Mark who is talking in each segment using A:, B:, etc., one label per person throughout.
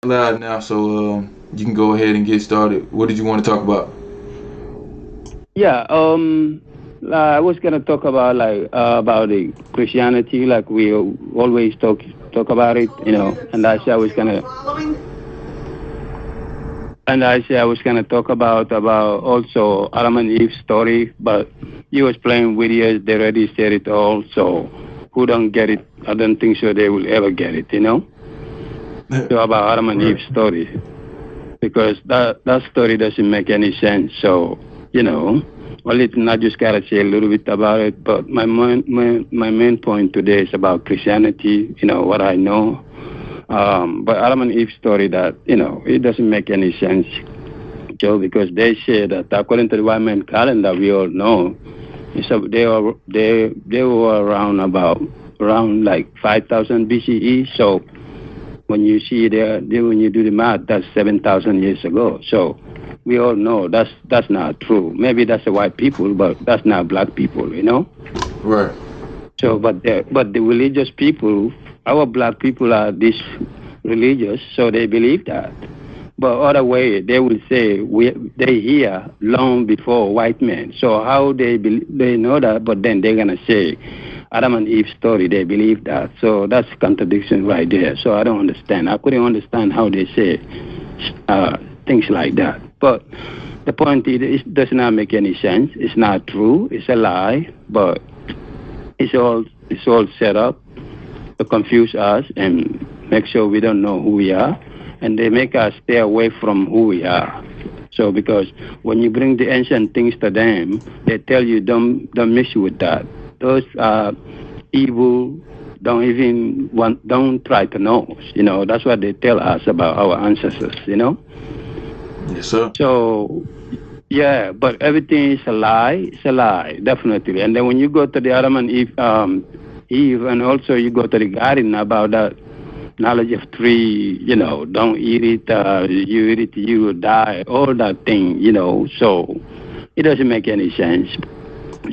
A: live now, so you can go ahead and get started. What did you want to talk about?
B: Yeah, I was gonna talk about the Christianity, like we always talk about it, And I said I was gonna talk about also Adam and Eve story, but he was playing videos. They already said it all, so who don't get it? I don't think so. They will ever get it. So about Adam and Eve story, because that story doesn't make any sense. So well, I just gotta say a little bit about it. But my main point today is about Christianity. What I know. But Adam and Eve story that it doesn't make any sense, Joe, because they say that according to the white man calendar, we all know, so they were around like 5,000 BCE. So when you see when you do the math, that's 7,000 years ago. So we all know that's not true. Maybe that's the white people, but that's not black people,
A: Right.
B: So, but the religious people, our black people are this religious, so they believe that. But other way, they will say they here long before white men. So how they know that, but then they're gonna say Adam and Eve story. They believe that. So that's contradiction right there. So I don't understand. I couldn't understand how they say things like that. But the point is, it does not make any sense. It's not true. It's a lie. But it's all set up to confuse us and make sure we don't know who we are, and they make us stay away from who we are. So because when you bring the ancient things to them, they tell you don't mix with that. Those are evil. Don't try to know. That's what they tell us about our ancestors.
A: Yes, sir.
B: So yeah, but everything is a lie. It's a lie, definitely. And then when you go to the Adam and Eve, and also you go to the garden about that knowledge of tree, don't eat it, you eat it, you will die, all that thing, so it doesn't make any sense.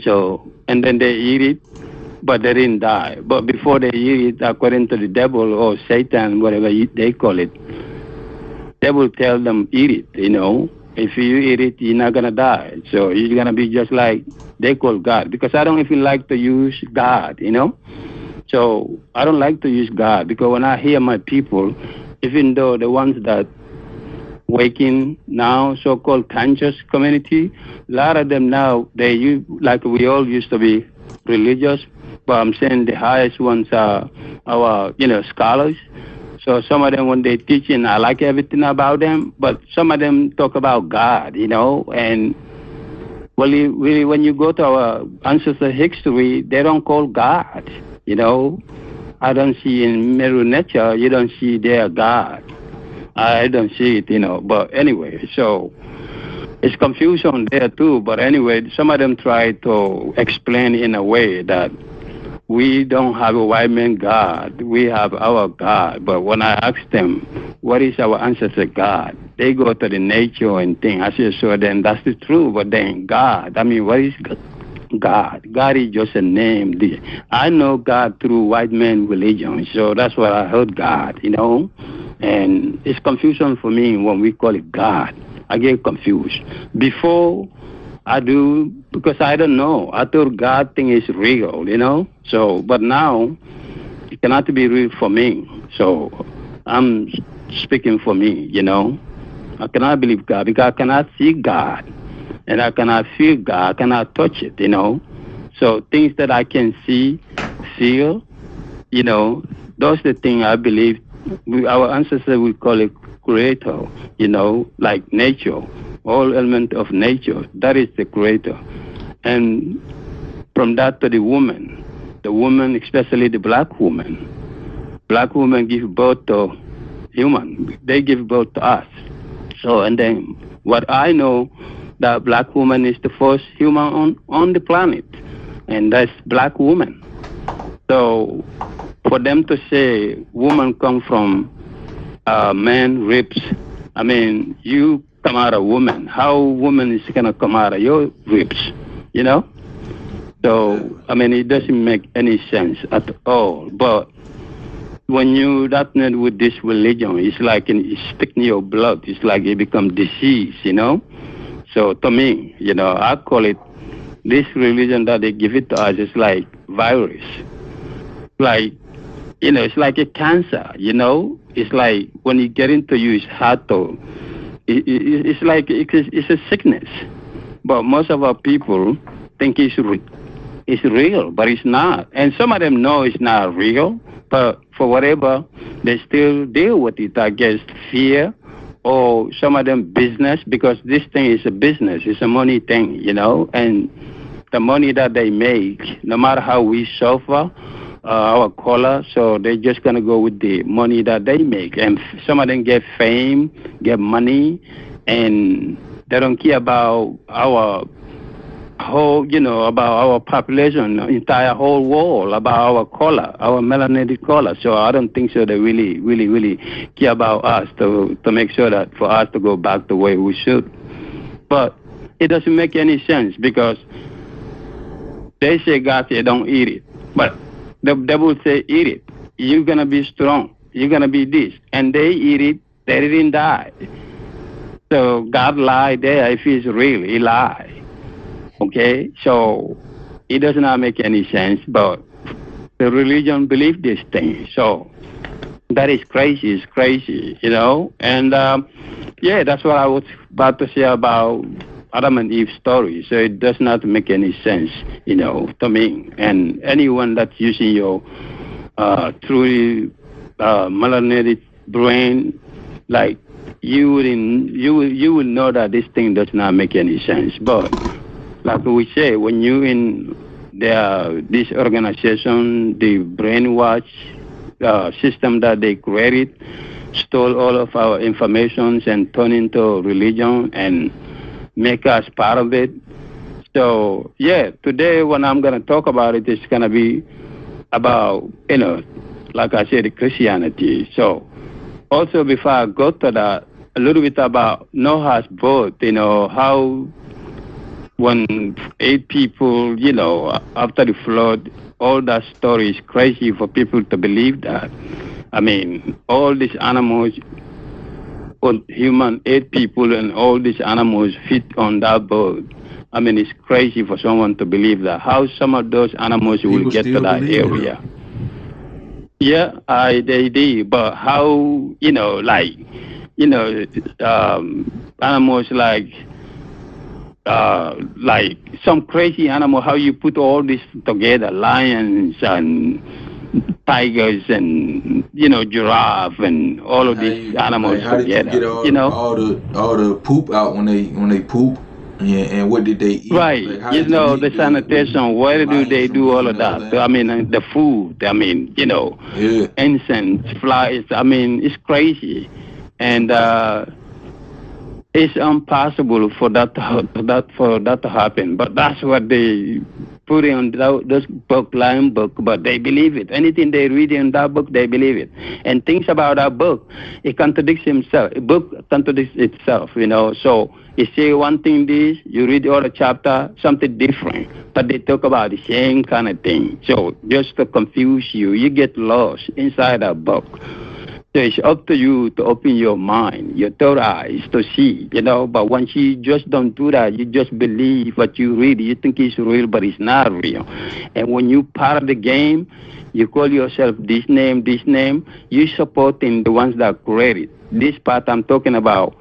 B: So, and then they eat it, but they didn't die. But before they eat it, according to the devil or Satan, whatever they call it, they will tell them, eat it, If you eat it, you're not going to die. So you're going to be just like they call God. Because I don't even like to use God, So I don't like to use God, because when I hear my people, even though the ones that waking now, so-called conscious community, a lot of them now, like we all used to be religious, but I'm saying the highest ones are our, scholars. So some of them, when they teaching, I like everything about them, but some of them talk about God, and really, when you go to our ancestor history, they don't call God, I don't see in Meru nature, you don't see their God. I don't see it, but anyway, so it's confusion there too, but anyway, some of them try to explain in a way that we don't have a white man God. We have our God. But when I ask them, what is our ancestor God? They go to the nature and thing. I say, so then that's the truth. But then God, what is God? God is just a name. I know God through white man religion. So that's what I heard God, And it's confusion for me when we call it God. I get confused. Before I do, because I don't know. I thought God thing is real, So, but now it cannot be real for me. So I'm speaking for me, I cannot believe God because I cannot see God, and I cannot feel God. I cannot touch it, So things that I can see, feel, those are the things I believe. Our ancestors will call it creator, like nature. All element of nature, that is the creator. And from that to the woman, especially the black woman give birth to human. They give birth to us. So, and then what I know, that black woman is the first human on the planet, and that's black woman. So for them to say woman come from man ribs, you come out of woman. How woman is going to come out of your ribs, So, it doesn't make any sense at all. But when you partner with this religion, it's like it's sticking your blood. It's like it become disease, So to me, I call it this religion that they give it to us is like virus. Like, it's like a cancer. It's like when it get into you, it's hard to. It's like it's a sickness. But most of our people think it's real, but it's not. And some of them know it's not real, but for whatever, they still deal with it. I guess fear, or some of them business, because this thing is a business. It's a money thing, and the money that they make, no matter how we suffer, our color, so they're just going to go with the money that they make. And some of them get fame, get money, and they don't care about our whole, about our population, entire whole world, about our color, our melanated color. So I don't think so they really, really, really care about us to make sure that for us to go back the way we should. But it doesn't make any sense, because they say God said don't eat it. But the devil say eat it. You're going to be strong. You're going to be this. And they eat it. They didn't die. So God lied there. If he's real, he lied. Okay? So it does not make any sense. But the religion believe this thing. So that is crazy. It's crazy, And, that's what I was about to say about Adam and Eve story. So it does not make any sense, to me. And anyone that's using your truly melanated brain, like you will know that this thing does not make any sense. But like we say, when you in this organization, the brainwash system that they created, stole all of our information and turned into religion and make us part of it. So, today when I'm going to talk about it, it's going to be about, like I said, Christianity. So, also before I go to that, a little bit about Noah's boat, how when 8 people, after the flood, all that story is crazy for people to believe that. I mean, all these animals, human 8 people and all these animals fit on that boat. I mean, it's crazy for someone to believe that. How some of those animals will get to that area? Yeah, they did. But how, animals like some crazy animal, how you put all this together, lions and tigers and giraffe and all of these animals
A: how
B: together.
A: Did you get all the poop out when they poop, and what did they eat?
B: Right, the sanitation. Where do they do all of that? I mean, the food. I mean, incense, flies. I mean, it's crazy, and it's impossible for that to happen. But that's what they put in those line book. But they believe it. Anything they read in that book, they believe it. And things about that book, it contradicts himself. A book contradicts itself. So you say one thing, this you read the other chapter, something different. But they talk about the same kind of thing. So just to confuse you, you get lost inside that book. So it's up to you to open your mind, your third eyes to see, But once you just don't do that, you just believe what you read. You think it's real, but it's not real. And when you part of the game, you call yourself this name, you're supporting the ones that created. This part I'm talking about,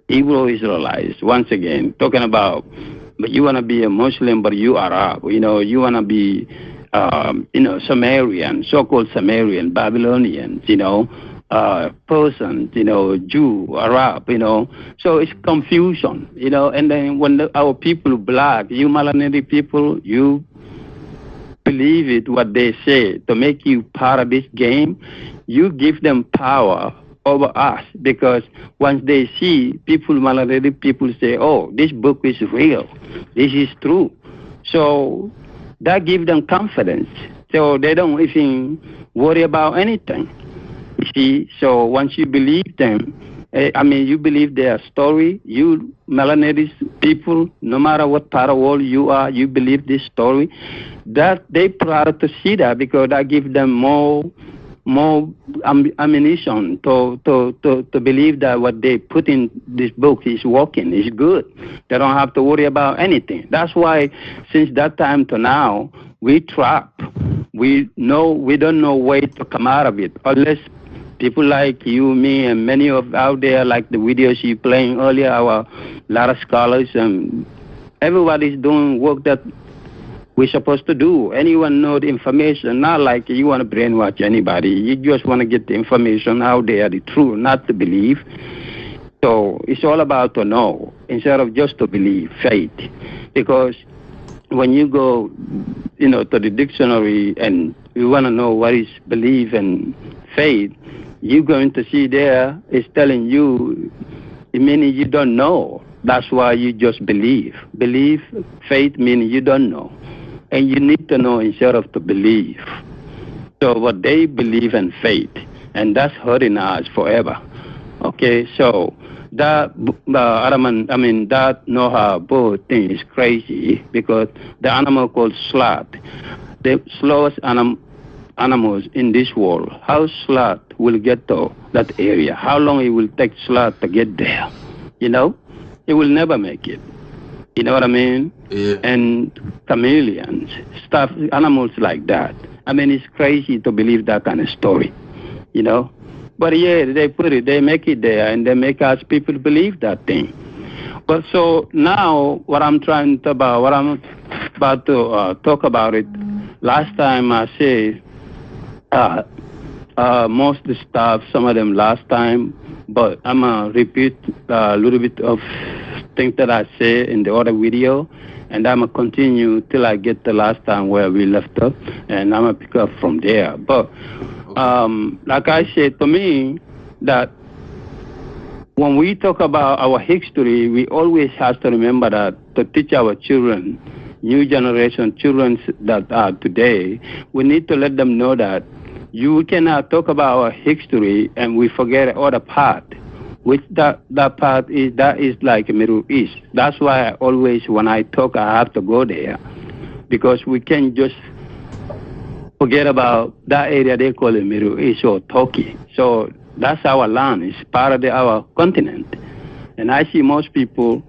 B: Hebrew Israelites, once again, talking about, but you want to be a Muslim, but you are Arab, you want to be Sumerian, so-called Sumerian, Babylonians, Persians, Jew, Arab, So it's confusion, And then when our people, black, you melanated people, you believe it, what they say, to make you part of this game, you give them power over us, because once they see people, melanated people say, oh, this book is real, this is true. So that gives them confidence. So they don't even worry about anything. You see, so once you believe them, you believe their story, you melanated people, no matter what part of the world you are, you believe this story, that they proud to see that, because that gives them more more ammunition to believe that what they put in this book is working, is good. They don't have to worry about anything. That's why since that time to now, we trap. We don't know way to come out of it unless people like you, me, and many of out there, like the videos you playing earlier, our lot of scholars and everybody's doing work that we're supposed to do. Anyone know the information, not like you want to brainwash anybody. You just want to get the information out there, the truth, not to believe. So it's all about to know instead of just to believe, faith. Because when you go, to the dictionary and you want to know what is belief and faith, you're going to see there it's telling you, meaning you don't know. That's why you just believe. Believe, faith meaning you don't know. And you need to know instead of to believe. So what they believe in faith, and that's hurting us forever. Okay, so that that know-how both thing is crazy because the animal called sloth, the slowest animals in this world, how sloth will get to that area? How long it will take sloth to get there? It will never make it. You know what I mean?
A: Yeah.
B: And chameleons, stuff, animals like that. It's crazy to believe that kind of story, But yeah, they make it there, and they make us people believe that thing. But so now, what I'm about to talk about it. Last time I say most of the stuff, some of them last time, but I'm gonna repeat a little bit of things that I said in the other video, and I'm gonna continue till I get the last time where we left up, and I'm gonna pick up from there. But like I said, to me, that when we talk about our history, we always have to remember that to teach our children, new generation children that are today, we need to let them know that you cannot talk about our history and we forget other part, which that part is like Middle East. That's why I always, when I talk, I have to go there, because we can't just forget about that area they call it Middle East or Turkey. So that's our land. It's part of our continent. And I see most people,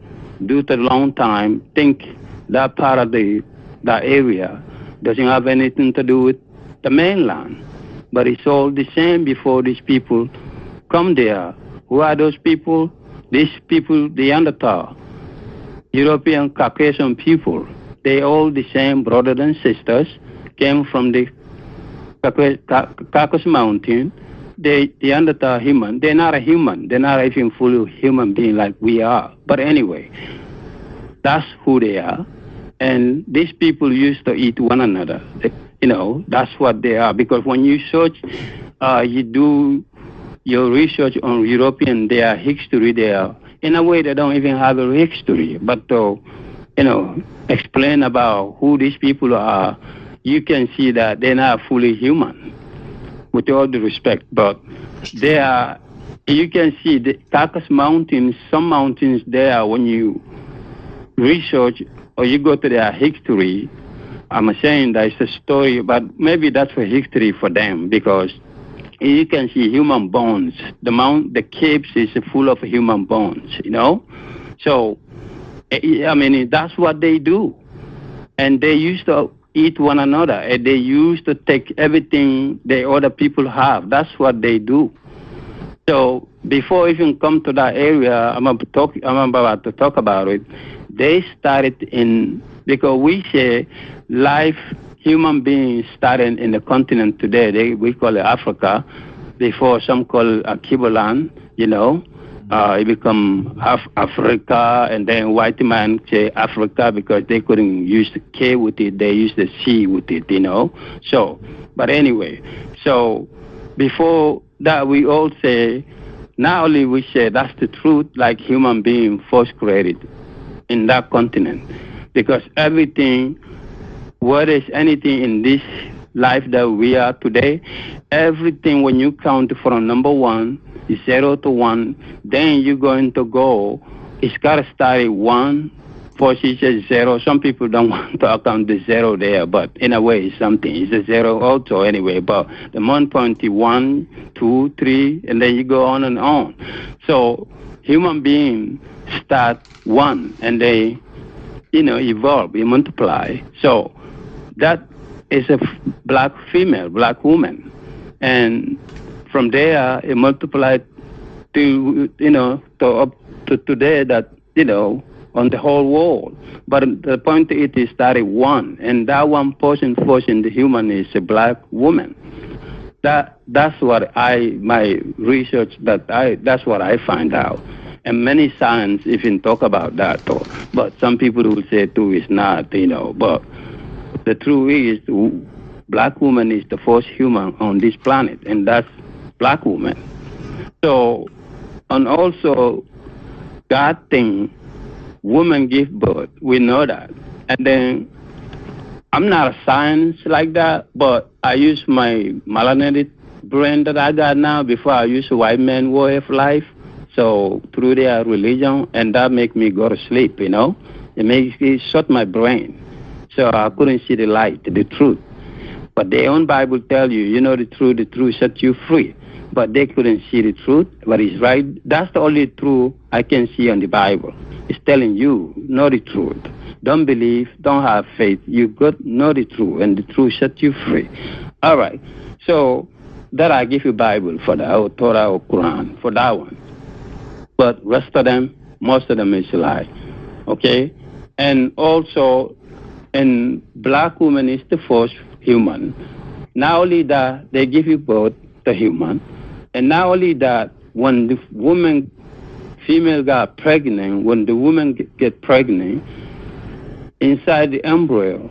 B: due to a long time, think that part of that area doesn't have anything to do with the mainland. But it's all the same before these people come there. Who are those people? These people, the Neanderthal, European Caucasian people. They all the same brothers and sisters, came from the Caucasus Mountain. The Neanderthal human, they're not a human. They're not even fully human being like we are. But anyway, that's who they are. And these people used to eat one another. That's what they are. Because when you search, you do your research on European, their history there, in a way they don't even have a history. But to, explain about who these people are, you can see that they're not fully human, with all due respect. But they are, you can see the Caucasus Mountains, some mountains there, when you research or you go to their history, I'm saying that it's a story, but maybe that's a history for them, because you can see human bones. The caves is full of human bones, So, that's what they do. And they used to eat one another, and they used to take everything the other people have. That's what they do. So, before even come to that area, I'm about to talk about it. They started because we say life, human beings started in the continent today. We call it Africa. Before, some call it Akiboland, it become Africa, and then white man say Africa because they couldn't use the K with it. They used the C with it, So, but anyway, so before that, we all say, not only we say that's the truth, like human being first created in that continent, because everything, whether it's anything in this life that we are today, everything, when you count from number 1, 0 to 1, then you're going to go, it's got to start at 1, position zero. Some people don't want to account the zero there, but in a way, it's something. It's a zero also anyway. But the one point is 1, 2, 3, and then you go on and on. So human beings start one, and they, evolve, they multiply. So that is a black female, black woman, and from there it multiplied to to up to today that on the whole world. But the point it is started one, and that one person force in the human is a black woman. That's what my research that's what I find out. And many science even talk about that though. But some people will say too it's not, but the truth is black woman is the first human on this planet, and that's black woman. So, and also God thing, women give birth. We know that. And then I'm not a science like that, but I use my melanated brain that I got now before I use a white man way of life. So through their religion, and that make me go to sleep, it shut my brain. So I couldn't see the light, the truth. But their own Bible tell you, the truth set you free. But they couldn't see the truth, but it's right. That's the only truth I can see on the Bible. It's telling you, know the truth. Don't believe, don't have faith. You got know the truth, and the truth set you free. All right. So that I give you Bible for that, or Torah or Quran, for that one. But rest of them, most of them is lie. Okay? And also, and black woman is the first human. Not only that, they give you birth, the human. And not only that, when the woman, female got pregnant, when the woman get pregnant, inside the embryo,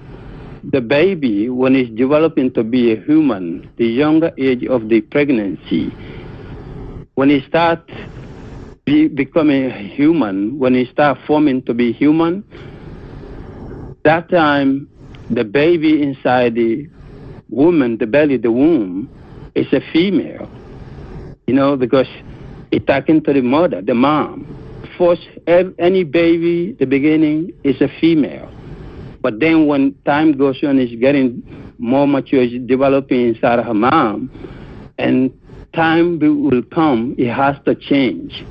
B: the baby, when it's developing to be a human, the younger age of the pregnancy, when it starts becoming a human, when it starts forming to be human, that time the baby inside the woman, the belly, the womb, is a female, because it talking to the mother, the mom. First, any baby, the beginning is a female. But then when time goes on, it's getting more mature, it's developing inside her mom, and time will come, it has to change.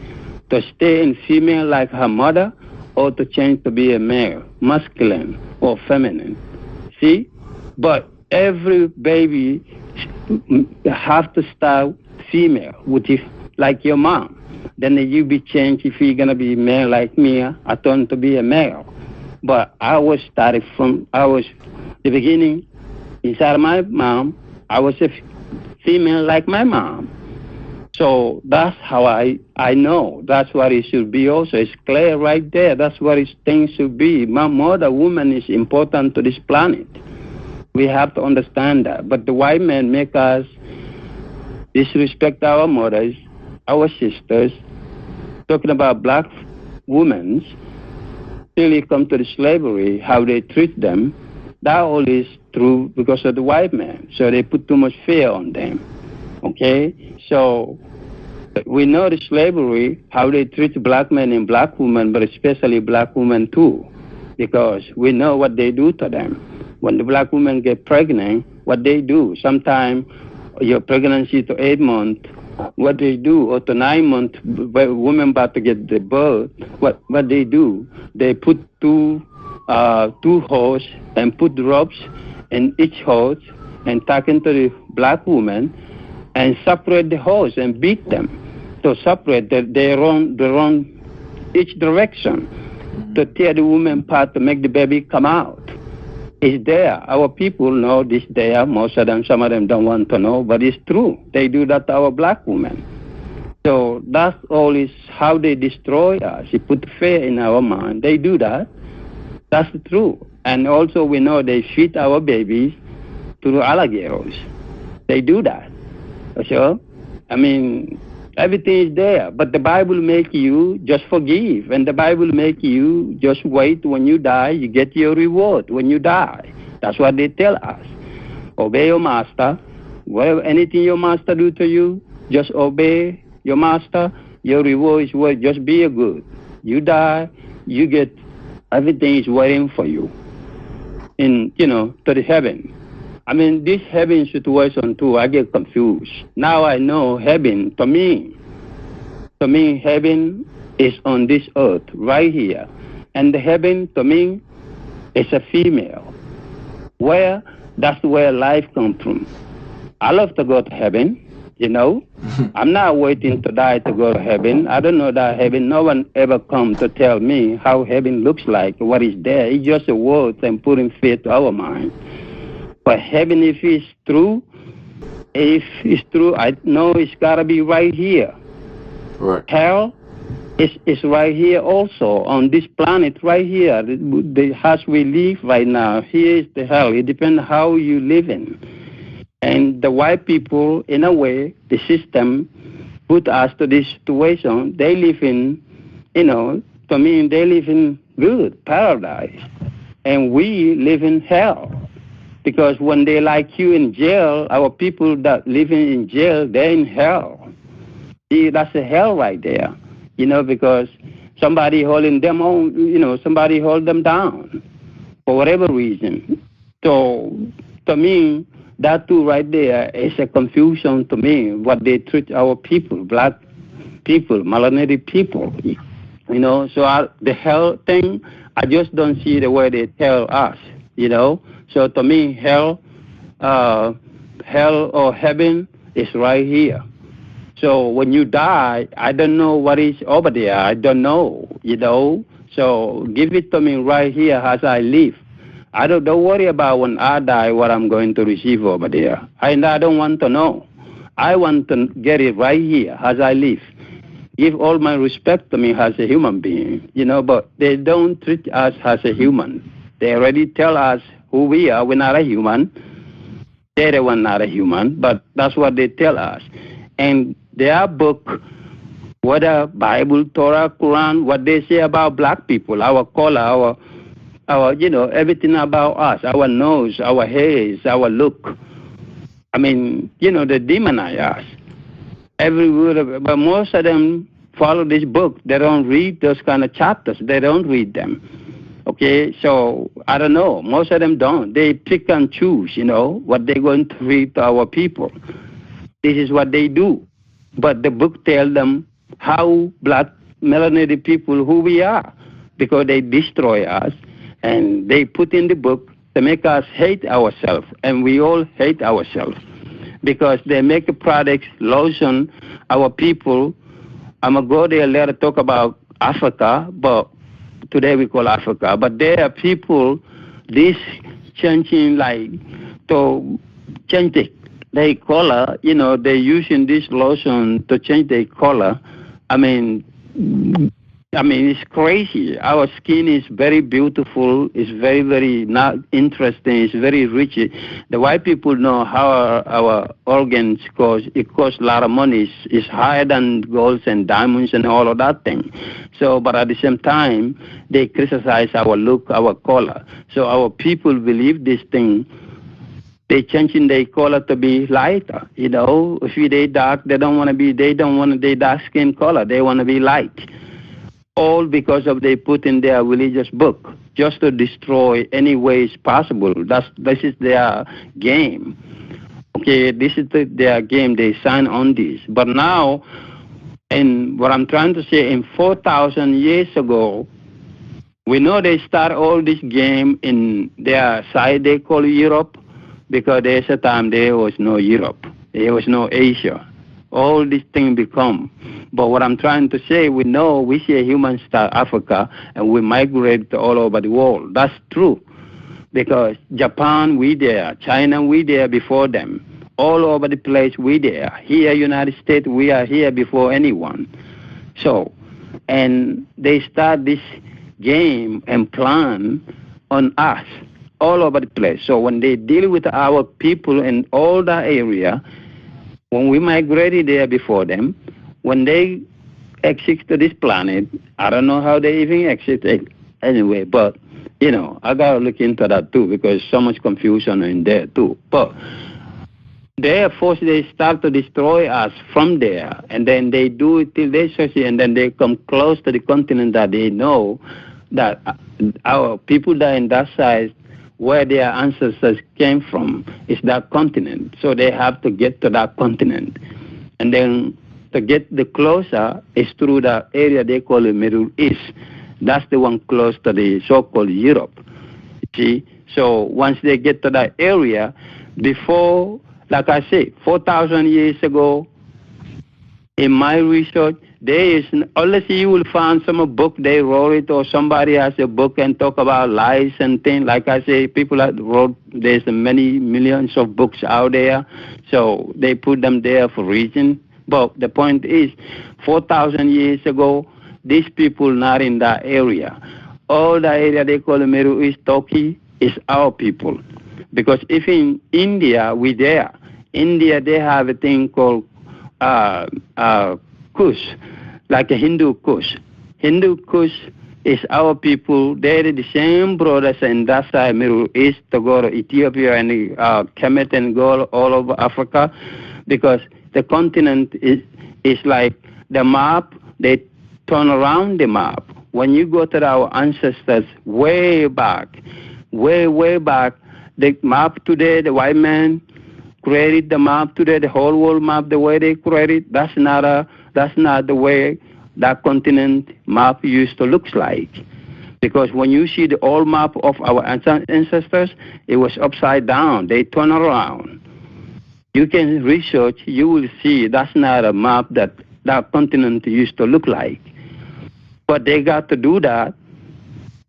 B: To stay in female like her mother, or to change to be a male, masculine or feminine. See? But every baby have to start female, which is like your mom. Then you be changed if you're going to be male like me, I turn to be a male. But the beginning, inside my mom, I was a female like my mom. So that's how I know. That's what it should be also. It's clear right there. That's what things should be. My mother, woman, is important to this planet. We have to understand that. But the white men make us disrespect our mothers, our sisters, talking about black women, till you come to the slavery, how they treat them. That all is true because of the white man. So they put too much fear on them. Okay? So we know the slavery, how they treat black men and black women, but especially black women too, because we know what they do to them. When the black women get pregnant, what they do. Sometimes your pregnancy to 8 months, what they do, or to 9 months, women about to get the birth, what they do, they put two holes and put ropes in each hose and tuck into the black woman and separate the hose and beat them to separate they run each direction to tear the woman apart to make the baby come out. It's there. Our people know this there. Most of them, some of them don't want to know, but it's true. They do that to our black women. So that's all is how they destroy us. They put fear in our mind. They do that. That's the truth. And also we know they feed our babies to the alligators. They do that. So, everything is there. But the Bible make you just forgive. And the Bible make you just wait. When you die, you get your reward when you die. That's what they tell us. Obey your master. Whatever, anything your master do to you, just obey your master. Your reward is what? Just be a good. You die, you get Everything is waiting for you in, to the heaven. I mean, this heaven situation too, I get confused. Now I know heaven, to me, heaven is on this earth, right here. And the heaven, to me, is a female. That's where life comes from. I love to go to heaven, I'm not waiting to die to go to heaven. I don't know that heaven. No one ever come to tell me how heaven looks like, what is there. It's just a word and putting faith to our mind. But heaven, if it's true, I know it's got to be right here.
A: Right.
B: Hell is right here also, on this planet right here. The house we live right now, here is the hell. It depends how you live in. And the white people, in a way, the system put us to this situation. They live in, to me, they live in good paradise. And we live in hell. Because when they like you in jail, our people that living in jail, they're in hell. See, that's a hell right there. Because somebody holding them on, somebody hold them down for whatever reason. So, to me, that too right there is a confusion to me, what they treat our people, black people, melanated people. So the hell thing, I just don't see the way they tell us, So to me, hell or heaven is right here. So when you die, I don't know what is over there. I don't know, So give it to me right here as I live. I don't worry about when I die what I'm going to receive over there. I don't want to know. I want to get it right here as I live. Give all my respect to me as a human being, but they don't treat us as a human. They already tell us who we are. We're not a human. They're the one not a human, but that's what they tell us. And their book, whether Bible, Torah, Quran, what they say about black people, our color, our everything about us, our nose, our hairs, our look. I mean, they demonize us. Every word of it. But most of them follow this book. They don't read those kind of chapters. They don't read them. Okay, so I don't know. Most of them don't. They pick and choose, what they're going to read to our people. This is what they do. But the book tells them how black melanated people, who we are, because they destroy us. And they put in the book to make us hate ourselves. And we all hate ourselves. Because they make a product, lotion, our people. I'm going to go there later to talk about Africa, but today we call Africa. But there are people, this changing to change their color, they're using this lotion to change their color. I mean, it's crazy. Our skin is very beautiful. It's very, very not interesting. It's very rich. The white people know how our organs cost. It costs a lot of money. It's higher than golds and diamonds and all of that thing. So, but at the same time, they criticize our look, our color. So our people believe this thing. They changing their color to be lighter. If they dark, they don't want their dark skin color. They want to be light. All because of they put in their religious book just to destroy any ways possible. This is their game. Okay, this is their game. They sign on this. But now, and what I'm trying to say, in 4,000 years ago, we know they start all this game in their side they call Europe, because there's a time there was no Europe. There was no Asia. All these things become. But what I'm trying to say, we know we see a human start Africa and we migrate all over the world. That's true. Because Japan, we there. China, we there before them. All over the place, we there. Here, United States, we are here before anyone. So, and they start this game and plan on us all over the place. So when they deal with our people in all that area, when we migrated there before them, when they exit to this planet, I don't know how they even exit anyway, but, I got to look into that too, because so much confusion in there too. But therefore, they start to destroy us from there, and then they do it till they succeed, and then they come close to the continent that they know that our people that in that side, where their ancestors came from, is that continent. So they have to get to that continent. And then to get the closer is through the area they call the Middle East. That's the one close to the so-called Europe. See? So once they get to that area, before, like I say, 4,000 years ago, in my research, there is, unless you will find some book, they wrote it, or somebody has a book and talk about lies and things. Like I say, people that wrote, there's many millions of books out there, so they put them there for reason. But the point is, 4,000 years ago, these people not in that area. All the area they call the Middle East, Turkey, is our people. Because if in India, we there. India, they have a thing called Kush, like a Hindu Kush. Hindu Kush is our people. They're the same brothers in that side, Middle East, to go to Ethiopia and Kemet and go all over Africa, because the continent is like the map. They turn around the map. When you go to our ancestors way back, way back, the map today, the white man created the map today, the whole world map, the way they created, that's not the way that continent map used to look like. Because when you see the old map of our ancestors, it was upside down. They turn around. You can research, you will see that's not a map that continent used to look like. But they got to do that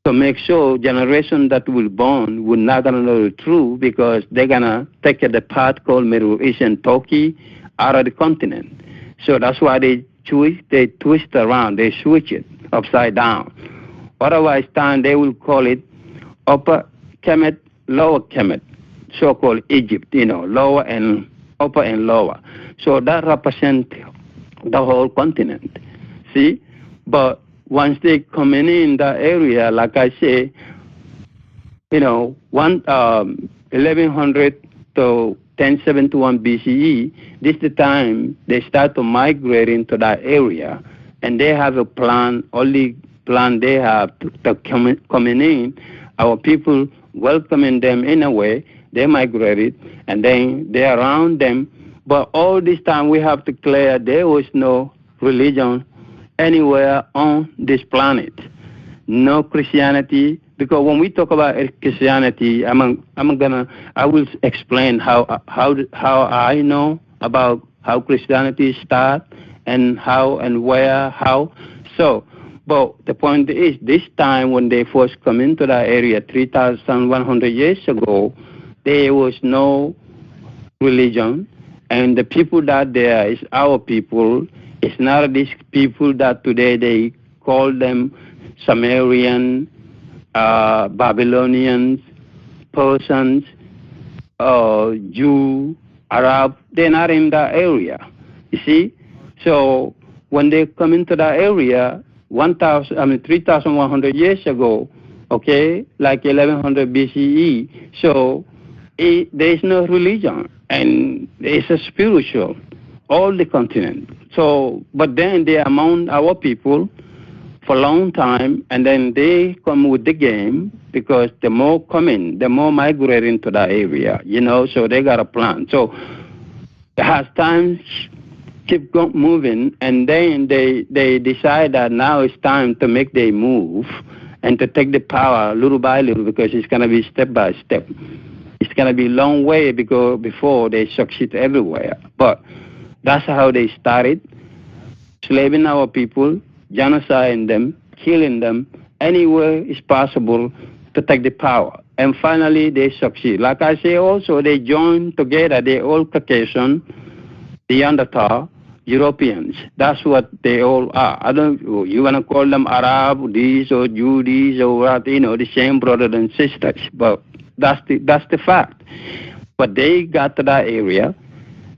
B: to make sure generation that will born will not gonna know the truth, because they're gonna take the part called Middle East and Turkey out of the continent. So that's why they twist around, they switch it upside down. Otherwise, time they will call it Upper Kemet, Lower Kemet, so-called Egypt, lower and upper and lower. So that represents the whole continent. See, but once they come in that area, like I say, 1100 to 1071 BCE, this is the time they start to migrate into that area, and they have a plan. Only plan they have to coming in. Our people welcoming them in a way. They migrated, and then they're around them. But all this time we have to clear there was no religion anywhere on this planet. No Christianity, because when we talk about Christianity, I will explain how I know about how Christianity start and how and where, how. So, but the point is, this time when they first come into that area 3,100 years ago, there was no religion, and the people that there is our people. It's not these people that today they call them Sumerian, Babylonians, Persians, Jew, Arab. They're not in that area, you see. So when they come into that area, 3,100 years ago, okay, like 1100 BCE. So there is no religion, and it's a spiritual, all the continent. So, but then they are among our people for a long time, and then they come with the game, because the more coming, the more migrating to that area, so they got a plan. So as time keep moving, and then they decide that now it's time to make their move and to take the power little by little, because it's going to be step by step. It's going to be a long way, because before they succeed everywhere. But that's how they started, slaving our people, genociding them, killing them, anywhere is possible to take the power. And finally, they succeed. Like I say also, they join together, they all Caucasian, Neanderthal, Europeans. That's what they all are. You want to call them Arab, these or Jew, these or what, the same brothers and sisters. But that's the fact. But they got to that area,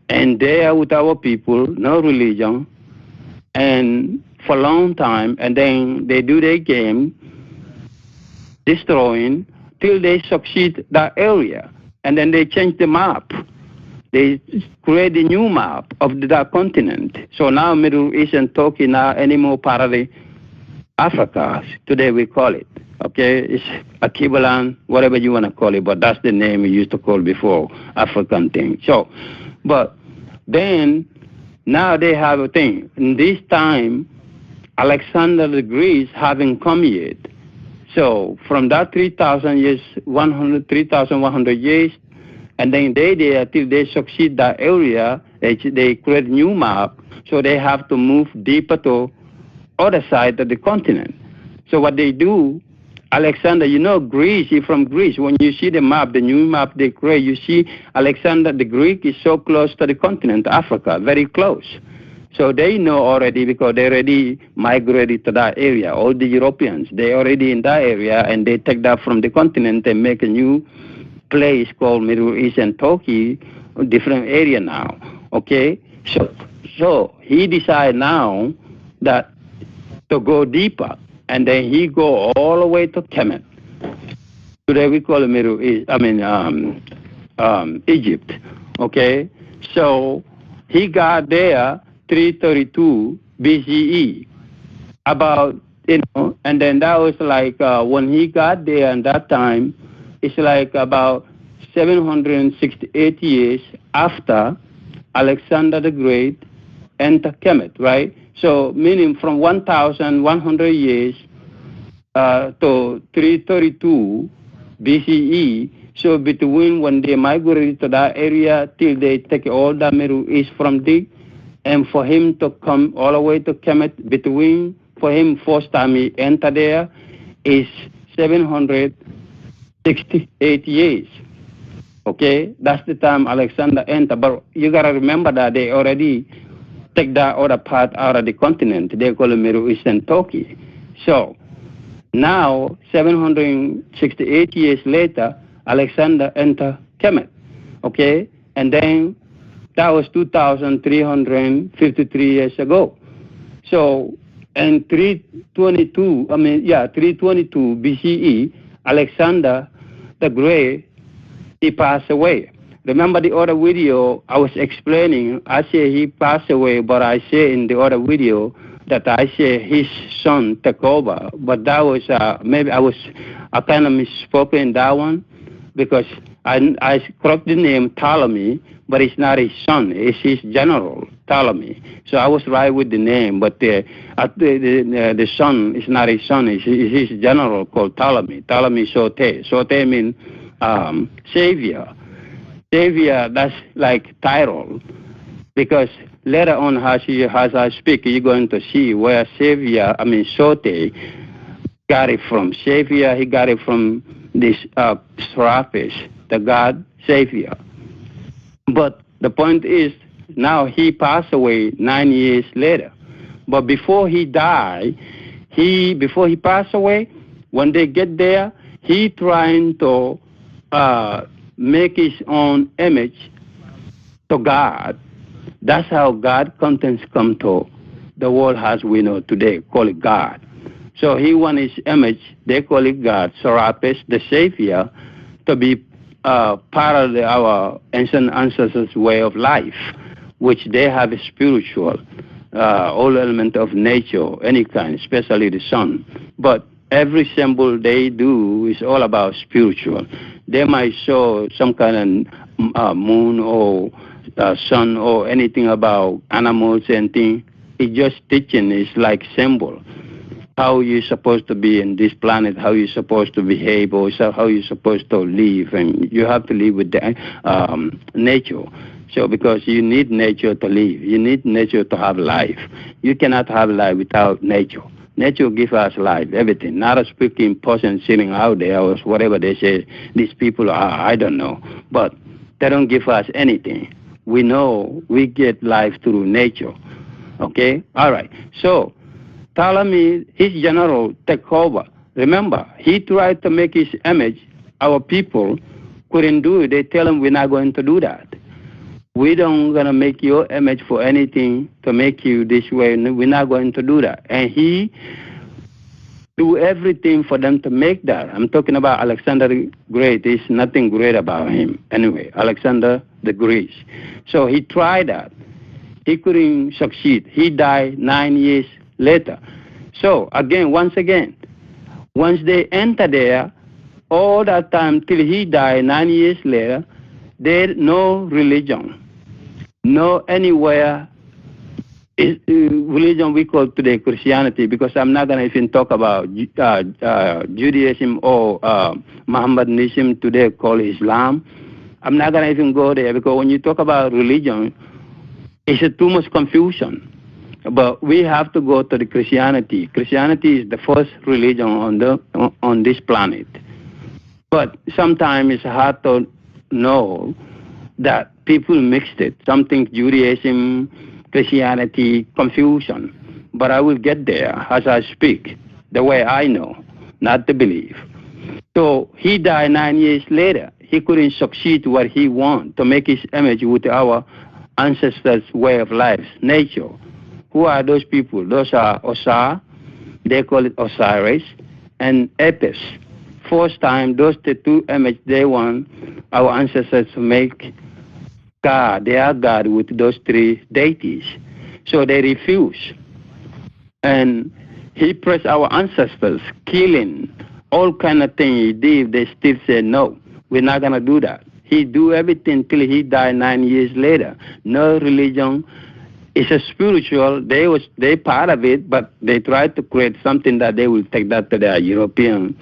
B: and they are with our people, no religion, and for a long time, and then they do their game, destroying, till they succeed that area. And then they change the map. They create a new map of that continent. So now Middle East and Turkey now anymore part of the Africa. Today we call it. Okay, it's equivalent, whatever you want to call it, but that's the name we used to call before, African thing. So, but then now they have a thing. In this time, Alexander the Great haven't come yet. So from that 3,000 years, 3,100 years, and then till they succeed that area, they create new map, so they have to move deeper to other side of the continent. So what they do, Alexander, Greece, he's from Greece. When you see the map, the new map they create, you see Alexander the Greek is so close to the continent, Africa, very close. So they know already because they already migrated to that area. All the Europeans, they already in that area, and they take that from the continent and make a new place called Middle East and Turkey, a different area now. Okay? So he decided now that to go deeper, and then he go all the way to Kemet. Today we call it Middle East, Egypt. Okay? So he got there 332 BCE, and then that was like when he got there at that time, it's like about 768 years after Alexander the Great entered Kemet, right? So meaning from 1,100 years to 332 BCE, so between when they migrated to that area till they take all the Middle East from there, and for him to come all the way to Kemet, for him first time he entered there is 768 years. Okay, that's the time Alexander entered. But you gotta remember that they already take that other part out of the continent. They call it Middle East and Turkey. So now 768 years later, Alexander entered Kemet. Okay, and then that was 2,353 years ago. So, in 322 BCE, Alexander the Great, he passed away. Remember the other video I was explaining, I say he passed away, but I say in the other video that I say his son took over. But that was, maybe I kind of misspoke in that one, because I correct the name Ptolemy, but it's not his son, it's his general, Ptolemy. So I was right with the name, but the son is not his son, it's his general called Ptolemy. Ptolemy Sote. Sote means savior. Savior, that's like title. Because later on, as I speak, you're going to see where Sote got it from. Savior, he got it from this Serapis, the God Savior. But the point is, now he passed away 9 years later. But before he died, before he passed away, when they get there, he trying to make his own image to God. That's how God contents come to the world as we know today, call it God. So he want his image, they call it God, Serapis, the Savior, to be part of our ancient ancestors' way of life, which they have a spiritual, all element of nature, any kind, especially the sun. But every symbol they do is all about spiritual. They might show some kind of moon or sun or anything about animals and things. It's just teaching. It's like symbol. How you're supposed to be in this planet, how you're supposed to behave, or how you're supposed to live. And you have to live with the nature. So because you need nature to live. You need nature to have life. You cannot have life without nature. Nature gives us life, everything. Not a speaking person sitting out there or whatever they say these people are, I don't know. But they don't give us anything. We know we get life through nature. Okay? All right. So Ptolemy, his general, take over. Remember, he tried to make his image. Our people couldn't do it. They tell him, we're not going to do that. We don't going to make your image for anything to make you this way. We're not going to do that. And he do everything for them to make that. I'm talking about Alexander the Great. There's nothing great about him. Anyway, Alexander the Great. So he tried that. He couldn't succeed. He died 9 years later. So again, once they enter there, all that time till he died 9 years later, there no religion, no anywhere is religion we call today Christianity, because I'm not going to even talk about Judaism or Mohammedanism today called Islam. I'm not going to even go there, because when you talk about religion, it's too much confusion. But we have to go to the Christianity. Christianity is the first religion on this planet. But sometimes it's hard to know that people mixed it. Something Judaism, Christianity, confusion. But I will get there as I speak, the way I know, not the belief. So he died 9 years later. He couldn't succeed what he wanted, to make his image with our ancestors' way of life, nature. Who are those people? Those are Osar, they call it Osiris, and Apis. First time, those the two images they want our ancestors to make God, their God, with those three deities. So they refuse. And he pressed our ancestors, killing, all kind of things he did. They still said, no, we're not going to do that. He do everything till he died 9 years later. No religion. It's a spiritual. They part of it, but they try to create something that they will take that to their European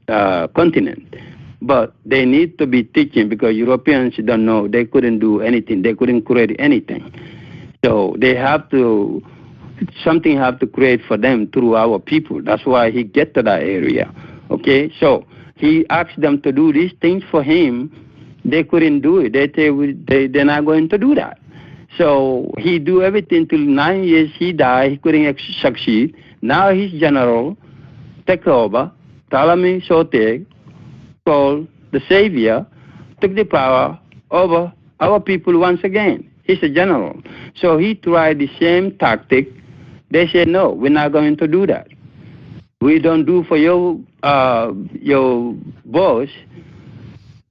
B: continent. But they need to be teaching, because Europeans don't know. They couldn't do anything. They couldn't create anything. So they have to, something have to create for them through our people. That's why he get to that area. Okay, so he asked them to do these things for him. They couldn't do it. They're not going to do that. So he do everything till 9 years. He died. He couldn't succeed. Now his general take over. Ptolemy Soter, called the Savior, took the power over our people once again. He's a general. So he tried the same tactic. They said, no, we're not going to do that. We don't do for your boss.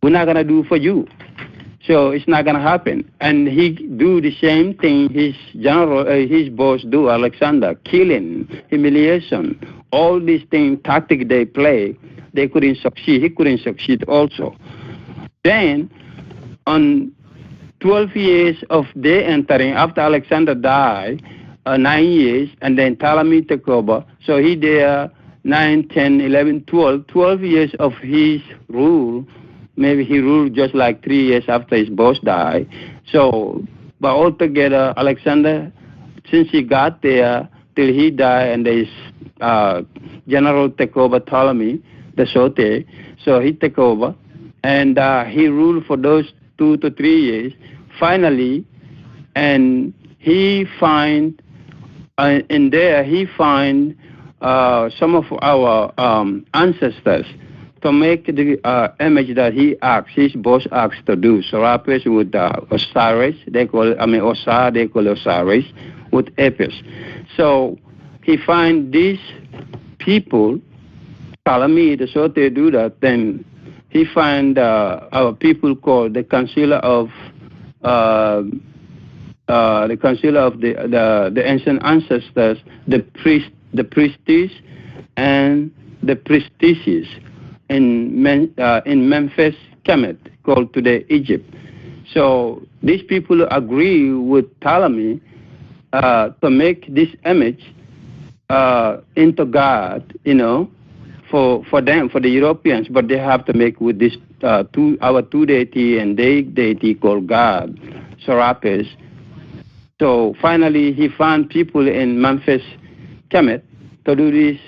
B: We're not going to do for you. So it's not going to happen. And he do the same thing his general, his boss do, Alexander, killing, humiliation, all these things, tactic they play, they couldn't succeed. He couldn't succeed also. Then, on 12 years of their entering, after Alexander died, 9 years, and then Ptolemy took over. So he there 9, 10, 11, 12 years of his rule. Maybe he ruled just like 3 years after his boss died. So, but altogether, Alexander, since he got there till he died, and his general took over Ptolemy, the Soter, so he took over, and he ruled for those 2 to 3 years. Finally, and he find in there he find some of our ancestors to make the image that he asked, his boss asked to do. Serapis with Osiris, they call it, Osar, they call it Osiris, with Apis. So he find these people, Ptolemy, the Soter do that, then he find our people called the Council of the ancient ancestors, the priestess and the priestesses in Memphis, Kemet, called today Egypt. So these people agree with Ptolemy to make this image into God, for them, for the Europeans, but they have to make with this our two deity and their deity called God, Serapis. So finally, he found people in Memphis, Kemet, to do this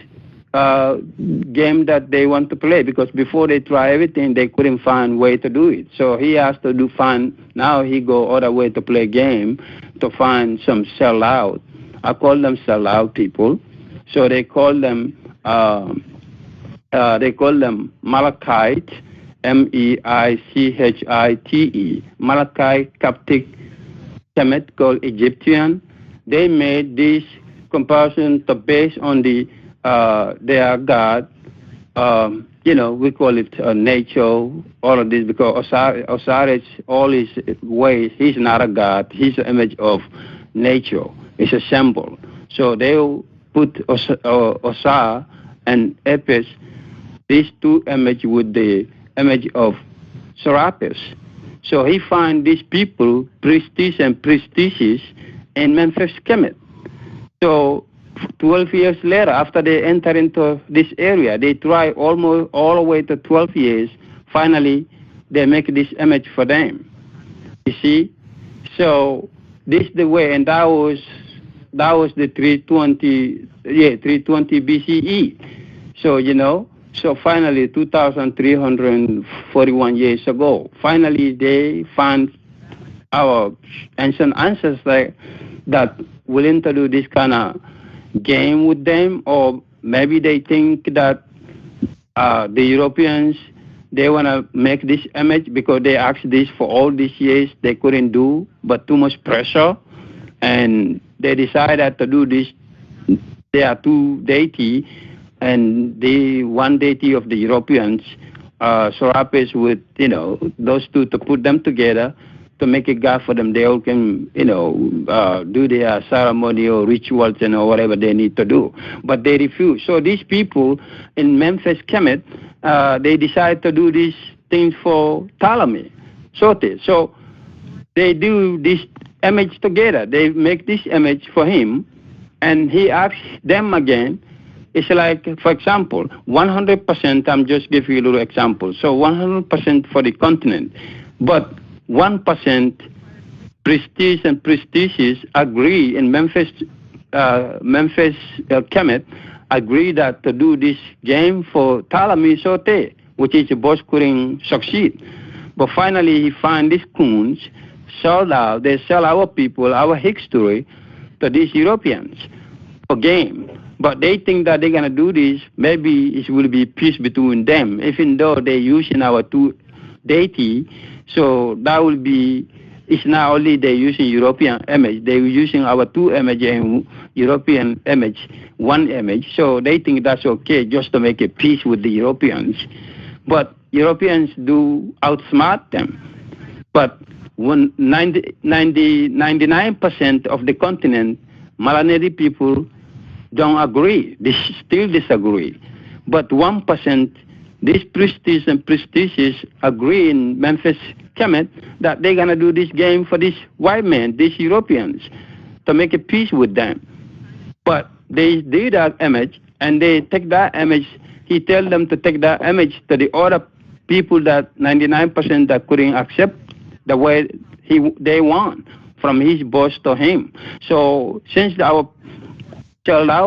B: game that they want to play, because before they try everything, they couldn't find way to do it. So he has to now he go other way to play game to find some sellout. I call them sellout people. So they call them Malachite, Meichite, Malachite, Coptic, Kemet, called Egyptian. They made this comparison to base on the their God. We call it nature, all of this, because Osiris, all his ways, he's not a God. He's an image of nature. It's a symbol. So they put Osa and Epes, these two images with the image of Serapis. So he find these people, priestess and priestesses, in Memphis, Kemet. So 12 years later, after they enter into this area, they try almost all the way to 12 years. Finally, they make this image for them. You see? So this is the way, and that was the 320 BCE. So, so finally, 2,341 years ago, finally they found our ancient ancestors that willing to do this kind of game with them, or maybe they think that the Europeans, they want to make this image because they asked this for all these years, they couldn't do, but too much pressure, and they decided to do this. There are two deities, and the one deity of the Europeans, Serapis with, those two, to put them together to make a god for them. They all can, do their ceremony or rituals and whatever they need to do. But they refuse. So these people in Memphis, Kemet, they decide to do these things for Ptolemy, Sote. So they do this image together. They make this image for him, and he asks them again. It's like, for example, 100%, I'm just giving you a little example. So 100% for the continent, but 1% priestess and priestesses agree in Memphis, Kemet, agree that to do this game for Ptolemy Sote, which is both couldn't succeed. But finally, he find these coons sold out. They sell our people, our history, to these Europeans for game. But they think that they're going to do this, maybe it will be peace between them, even though they're using our two deity. So that will be, it's not only they're using European image, they're using our two image and European image, one image. So they think that's okay just to make a peace with the Europeans. But Europeans do outsmart them. But when 99% of the continent, Malaneri people don't agree. They still disagree. But 1%, these priestesses and priestesses agree in Memphis, Kemet, that they're going to do this game for these white men, these Europeans, to make a peace with them. But they do that image, and they take that image. He tells them to take that image to the other people, that 99% that couldn't accept the way they want, from his boss to him. So since our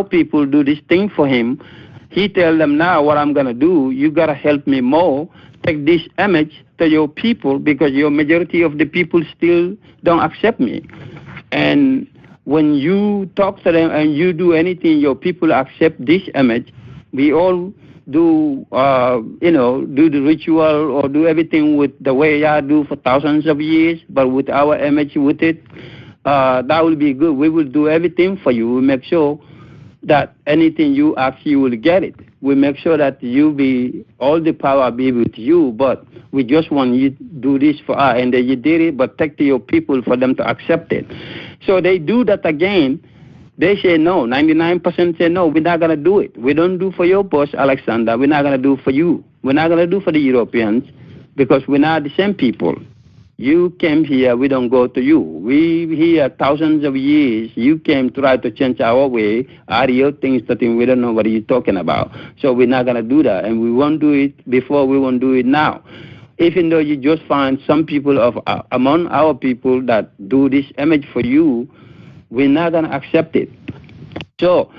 B: people do this thing for him, he tells them, now what I'm going to do, you got to help me more. Take this image to your people, because your majority of the people still don't accept me. And when you talk to them and you do anything, your people accept this image. We all do, do the ritual or do everything with the way I do for thousands of years, but with our image with it, that will be good. We will do everything for you. We make sure that anything you ask, you will get it. We make sure that all the power be with you, but we just want you to do this for us, and then you did it, but take to your people for them to accept it. So they do that again. They say no. 99% say no, we're not going to do it. We don't do for your boss, Alexander. We're not going to do for you. We're not going to do for the Europeans, because we're not the same people. You came here, we don't go to you. We here thousands of years. You came to try to change our way. Are your things that we don't know what you're talking about. So we're not going to do that. And we won't do it before, we won't do it now. Even though you just find some people among our people that do this image for you, we're not going to accept it. So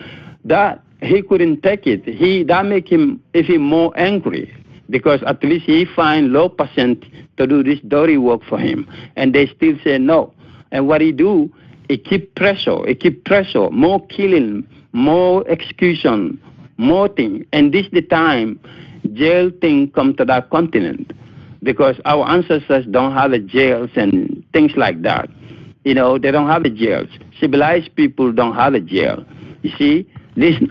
B: that he couldn't take it. That make him even more angry, because at least he find low percent to do this dirty work for him, and they still say no. And what he do, he keep pressure, more killing, more execution, more thing. And this the time jail thing come to that continent, because our ancestors don't have the jails and things like that. They don't have the jails. Civilized people don't have a jail. You see, these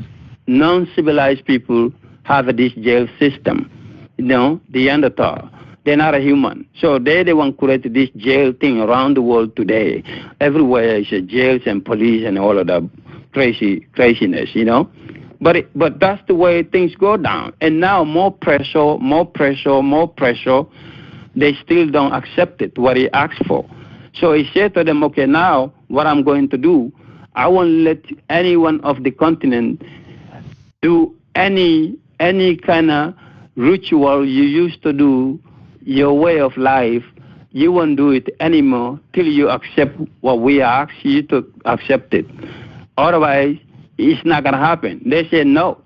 B: non-civilized people have this jail system. The Neanderthal, they're not a human. So they're the one created this jail thing around the world today. Everywhere is jails and police and all of that craziness, you know. But that's the way things go down. And now more pressure, more pressure, more pressure. They still don't accept it, what he asked for. So he said to them, okay, now what I'm going to do, I won't let anyone of the continent do any kind of ritual you used to do, your way of life. You won't do it anymore till you accept what we ask you to accept it. Otherwise, it's not going to happen. They said no.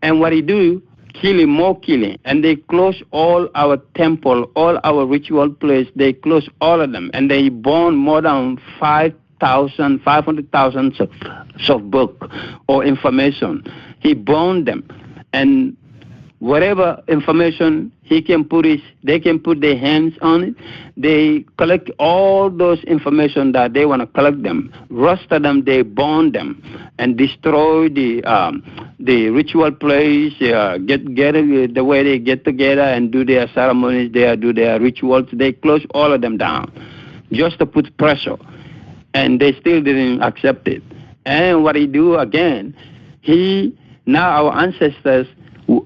B: And what he do, killing, more killing. And they close all our temple, all our ritual place. They close all of them. And they burn more than 500,000 of book or information. He burned them. And whatever information they can put their hands on it. They collect all those information that they want to collect them, roasted them, they burn them, and destroy the ritual place. Get the way they get together and do their ceremonies, do their rituals. They close all of them down, just to put pressure, and they still didn't accept it. And what he do again? Now our ancestors,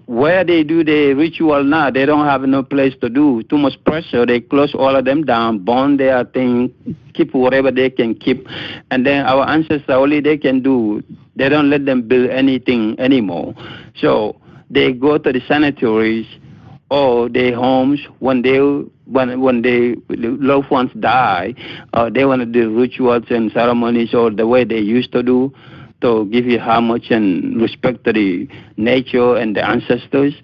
B: where they do the ritual now, they don't have no place to do. Too much pressure. They close all of them down, burn their thing, keep whatever they can keep. And then our ancestors, only they can do, they don't let them build anything anymore. So they go to the cemeteries or their homes when the loved ones die. They want to do rituals and ceremonies or the way they used to do, to give you homage and respect to the nature and the ancestors.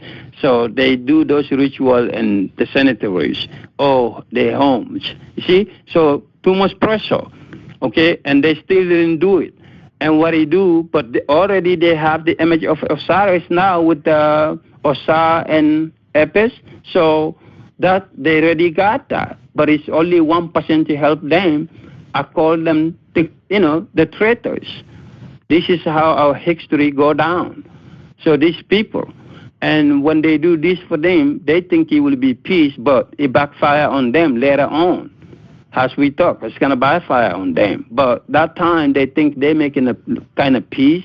B: So they do those rituals in the cemeteries or their homes. You see? So too much pressure, okay? And they still didn't do it. And what they do, but already they have the image of Osiris now with the Osar and Apis. So that they already got that. But it's only 1% to help them. I call them, the traitors. This is how our history go down. So these people, and when they do this for them, they think it will be peace, but it backfire on them later on. As we talk, it's going to backfire on them. But that time, they think they're making a kind of peace,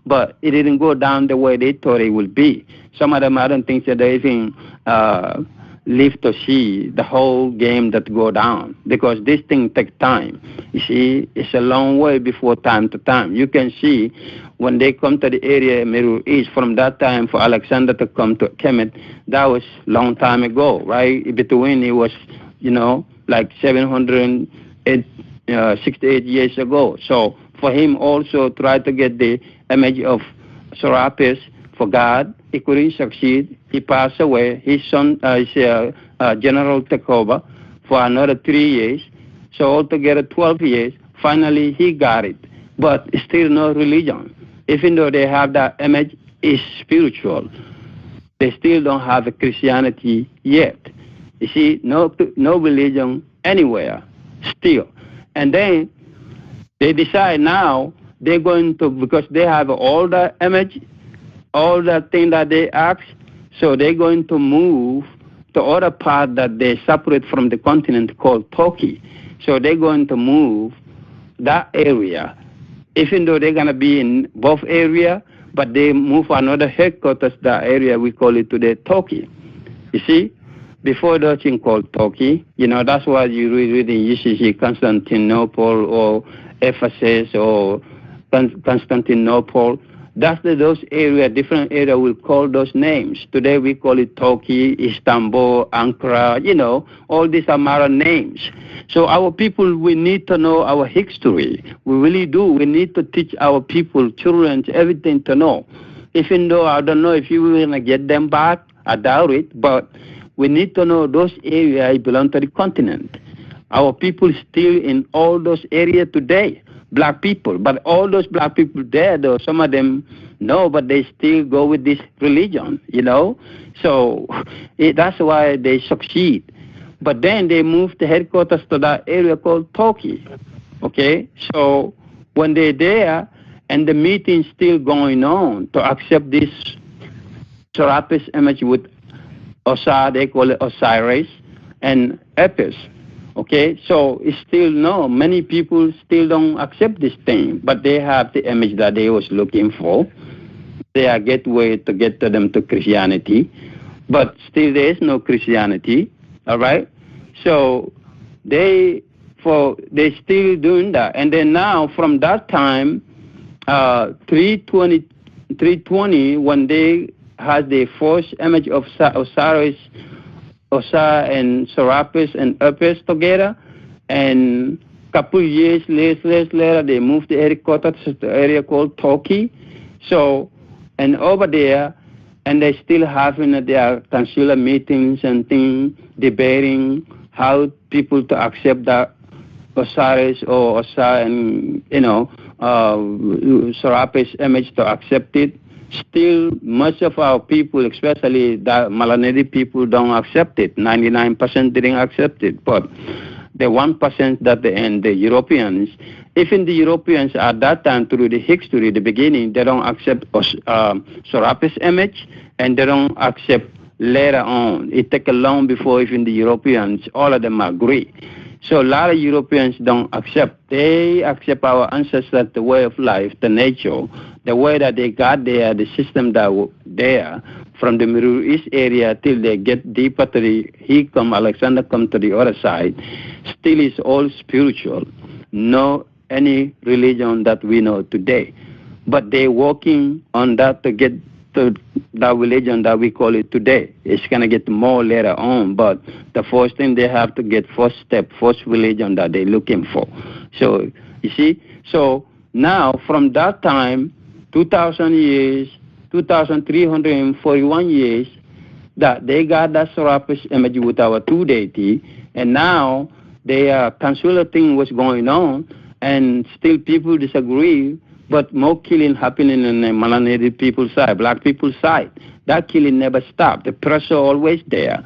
B: but it didn't go down the way they thought it would be. Some of them, I don't think that they even live to see the whole game that go down, because this thing takes time. You see, it's a long way before time to time. You can see when they come to the area Middle East, from that time for Alexander to come to Kemet, that was long time ago, right? Between it was, like 768 years ago. So for him also try to get the image of Serapis for God, he couldn't succeed. He passed away. His son, General took over for another 3 years. So altogether 12 years. Finally, he got it. But still no religion. Even though they have that image, is spiritual. They still don't have a Christianity yet. You see, no religion anywhere, still. And then they decide now they're going to, because they have all the image, all the thing that they ask, so they're going to move to other part that they separate from the continent called Turkey. So they're going to move that area, even though they're going to be in both area, but they move another headquarters, that area we call it today Turkey. You see, before the thing called Turkey, that's why you read in UCC Constantinople or Ephesus or Constantinople. That's those areas, different areas will call those names. Today we call it Turkey, Istanbul, Ankara, all these are modern names. So our people, we need to know our history. We really do. We need to teach our people, children, everything to know. Even though I don't know if you will get them back, I doubt it, but we need to know those areas belong to the continent. Our people still in all those areas today. Black people, but all those black people there, though, some of them know, but they still go with this religion, So that's why they succeed. But then they move the headquarters to that area called Turkey, okay? So when they're there, and the meeting's still going on to accept this Serapis image with Osar, they call it Osiris, and Apis. Okay, so it's still no. Many people still don't accept this thing, but they have the image that they was looking for. They are gateway to get to them to Christianity, but still there is no Christianity. All right, so they still doing that, and then now from that time, 320 when they had the first image of Osiris, and Serapis and Apis together, and couple years later they moved the headquarters to the area called Turkey. So, and over there, and they still having their consular meetings and things, debating how people to accept that Osiris or Osiris and Serapis image to accept it. Still, most of our people, especially the melanated people, don't accept it. 99% didn't accept it. But the 1% that and the Europeans, even the Europeans at that time, through the history, the beginning, they don't accept Serapis image, and they don't accept later on. It took a long before even the Europeans, all of them agree. So a lot of Europeans don't accept. They accept our ancestors, the way of life, the nature, the way that they got there, the system that was there, from the Middle East area till they get deeper to Alexander come to the other side. Still is all spiritual. No any religion that we know today. But they're working on that to get to that religion that we call it today. It's going to get more later on, but the first thing they have to get, first religion that they're looking for. So, you see, so now from that time, 2,000 years, 2,341 years, that they got that Serapis image with our two deity, and now their consular thing was going on, and still people disagree. But more killing happening in the melanated people's side, black people's side. That killing never stopped. The pressure always there.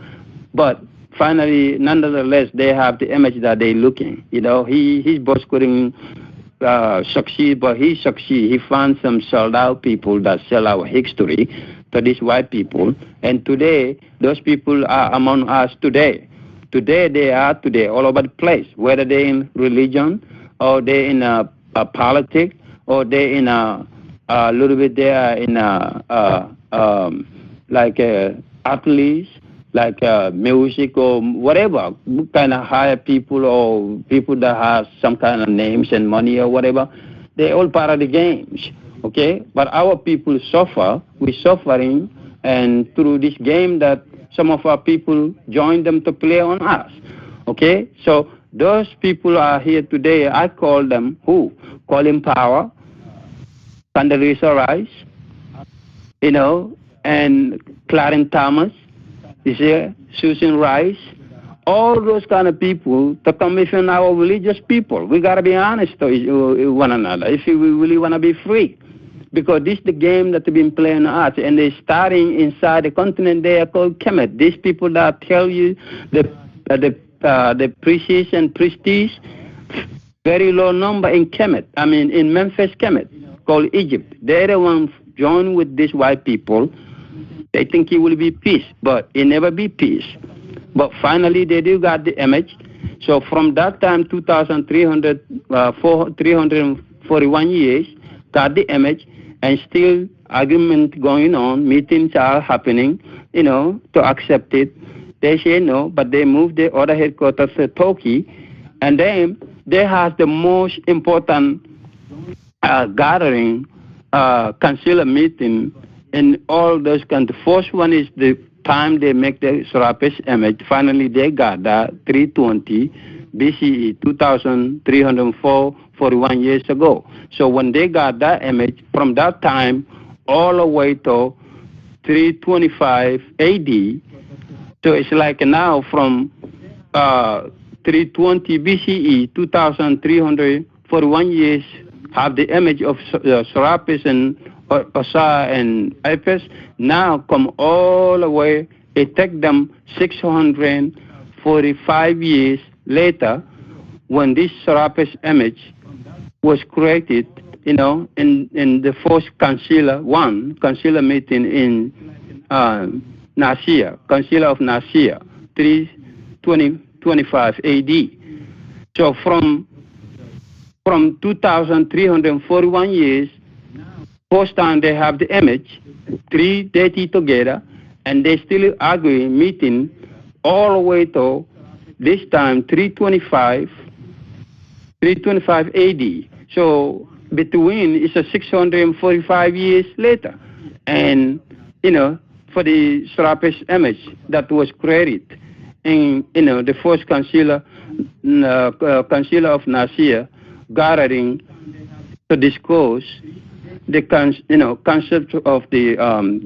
B: But finally, nonetheless, they have the image that they're looking. His boss couldn't succeed, but he succeed. He found some sold out people that sell our history to these white people. And today, those people are among us today. Today, they are today all over the place, whether they're in religion or they're in politics, or they in a little bit there in athletes, like music or whatever, kind of hire people or people that have some kind of names and money or whatever. They're all part of the games, okay? But our people suffer. We're suffering, and through this game that some of our people join them to play on us, okay? So those people are here today. I call them who? Colin Power, Condoleezza Rice, and Clarence Thomas, Susan Rice, all those kind of people to come within our religious people. We got to be honest to one another if we really want to be free. Because this is the game that they've been playing us, and they're starting inside the continent they are called Kemet. These people that tell you the priests and priestess, very low number in Kemet, in Memphis, Kemet, called Egypt. They're the ones joined with these white people. They think it will be peace, but it never be peace. But finally, they do got the image. So from that time, 341 years, got the image, and still argument going on, meetings are happening, to accept it. They say no, but they moved the other headquarters to Turkey, and then they have the most important gathering, consular meeting in all those countries. The first one is the time they make the Serapis image. Finally, they got that 320 BCE, 2,341 years ago. So when they got that image, from that time all the way to 325 AD, so it's like now from 320 BCE, 2,341 years, have the image of Serapis and Osiris and Apis. Now come all the way, it took them 645 years later, when this Serapis image was created, in the first consular meeting in Nicaea, Consular of Nicaea, 325 AD. So from 2,341 years, first time they have the image, three deity together, and they still arguing, meeting all the way to this time 325 AD. So between it's a 645 years later, and for the Serapis image that was created in the first council of Nicaea, gathering to discuss the concept of the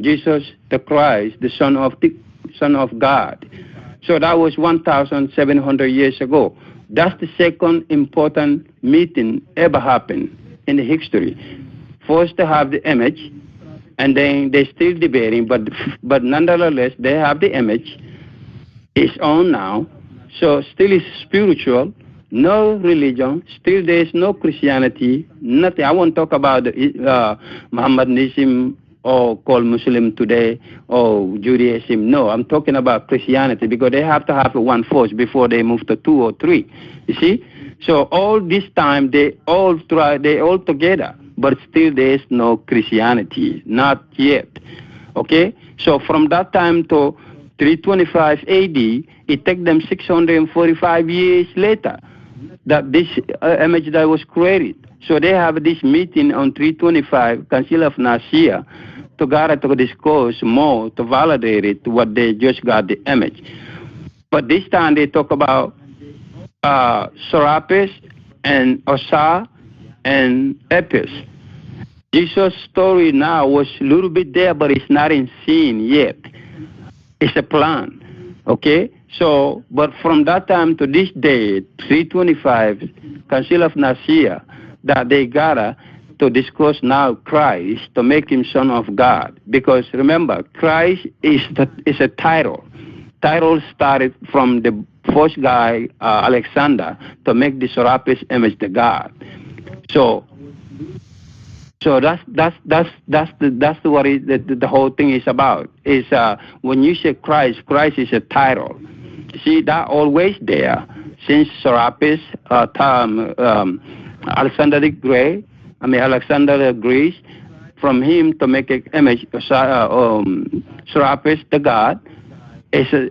B: Jesus the Christ, the Son of God. So that was 1,700 years ago. That's the second important meeting ever happened in the history. First they have the image, and then they're still debating, but nonetheless they have the image. It's on now, so still is spiritual. No religion, still there is no Christianity, nothing. I won't talk about Mohammedanism or called Muslim today or Judaism. No, I'm talking about Christianity because they have to have one first before they move to two or three. You see? So all this time they all together, but still there is no Christianity, not yet. Okay? So from that time to 325 AD, it took them 645 years later that this image that was created. So they have this meeting on 325, Council of Nicaea, together to discuss more, to validate it, what they just got the image. But this time they talk about Serapis and Osa and Epis. Jesus' story now was a little bit there, but it's not in scene yet. It's a plan, okay? So, but from that time to this day, 325, Council of Nicaea, that they gather to discuss now Christ, to make him Son of God. Because remember, Christ is a title. Title started from the first guy, Alexander, to make the Serapis image the God. So that's what the whole thing is about. Is when you say Christ, Christ is a title. See, that always there since Serapis, Alexander the Great. Alexander the Great, from him to make an image, Serapis the God, is a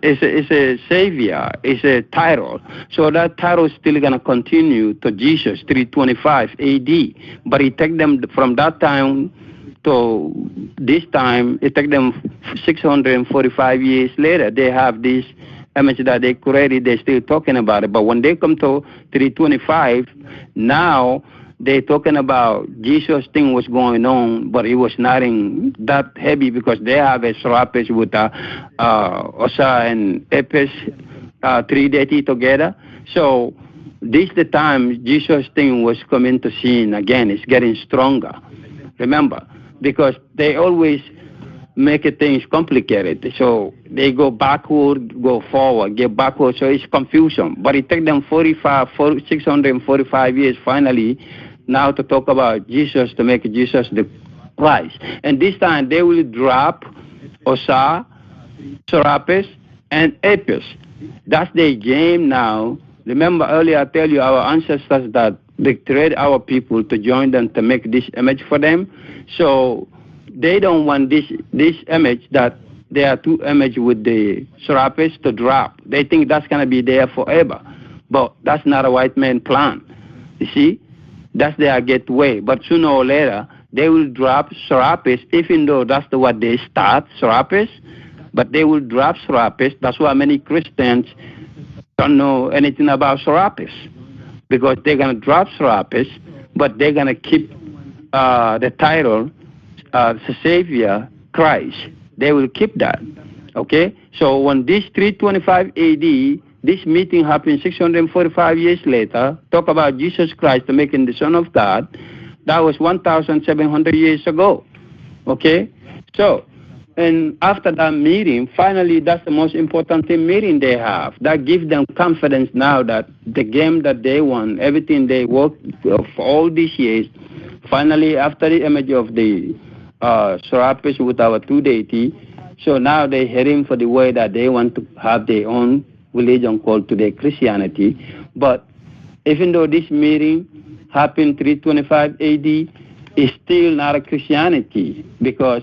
B: savior, is a title. So that title is still going to continue to Jesus, 325 AD. But it took them from that time to this time, it took them 645 years later. They have this image that they created, they're still talking about it. But when they come to 325, now they're talking about Jesus thing was going on, but it was not in that heavy because they have a Serapis with Osa and Epis, three deity together. So this the time Jesus thing was coming to scene again. It's getting stronger. Remember, because they always make things complicated. So they go backward, go forward, get backward. So it's confusion. But it took them 645 years finally now to talk about Jesus, to make Jesus the Christ. And this time they will drop Osa, Serapis, and Epis. That's their game now. Remember earlier I tell you our ancestors that they trade our people to join them to make this image for them. So they don't want this image that there are two images with the Serapis to drop. They think that's going to be there forever. But that's not a white man plan. You see? That's their gateway. But sooner or later, they will drop Serapis, even though that's what they start, Serapis. But they will drop Serapis. That's why many Christians don't know anything about Serapis. Because they're going to drop Serapis, but they're going to keep the title, the Savior, Christ. They will keep that. Okay? So when this 325 AD, this meeting happened 645 years later, talk about Jesus Christ making the Son of God, that was 1,700 years ago. Okay? So, and after that meeting, finally, that's the most important meeting they have. That gives them confidence now that the game that they won, everything they worked for all these years, finally, after the image of the Serapis with our two deity, so now they're heading for the way that they want to have their own religion called today Christianity. But even though this meeting happened 325 AD, it's still not a Christianity, because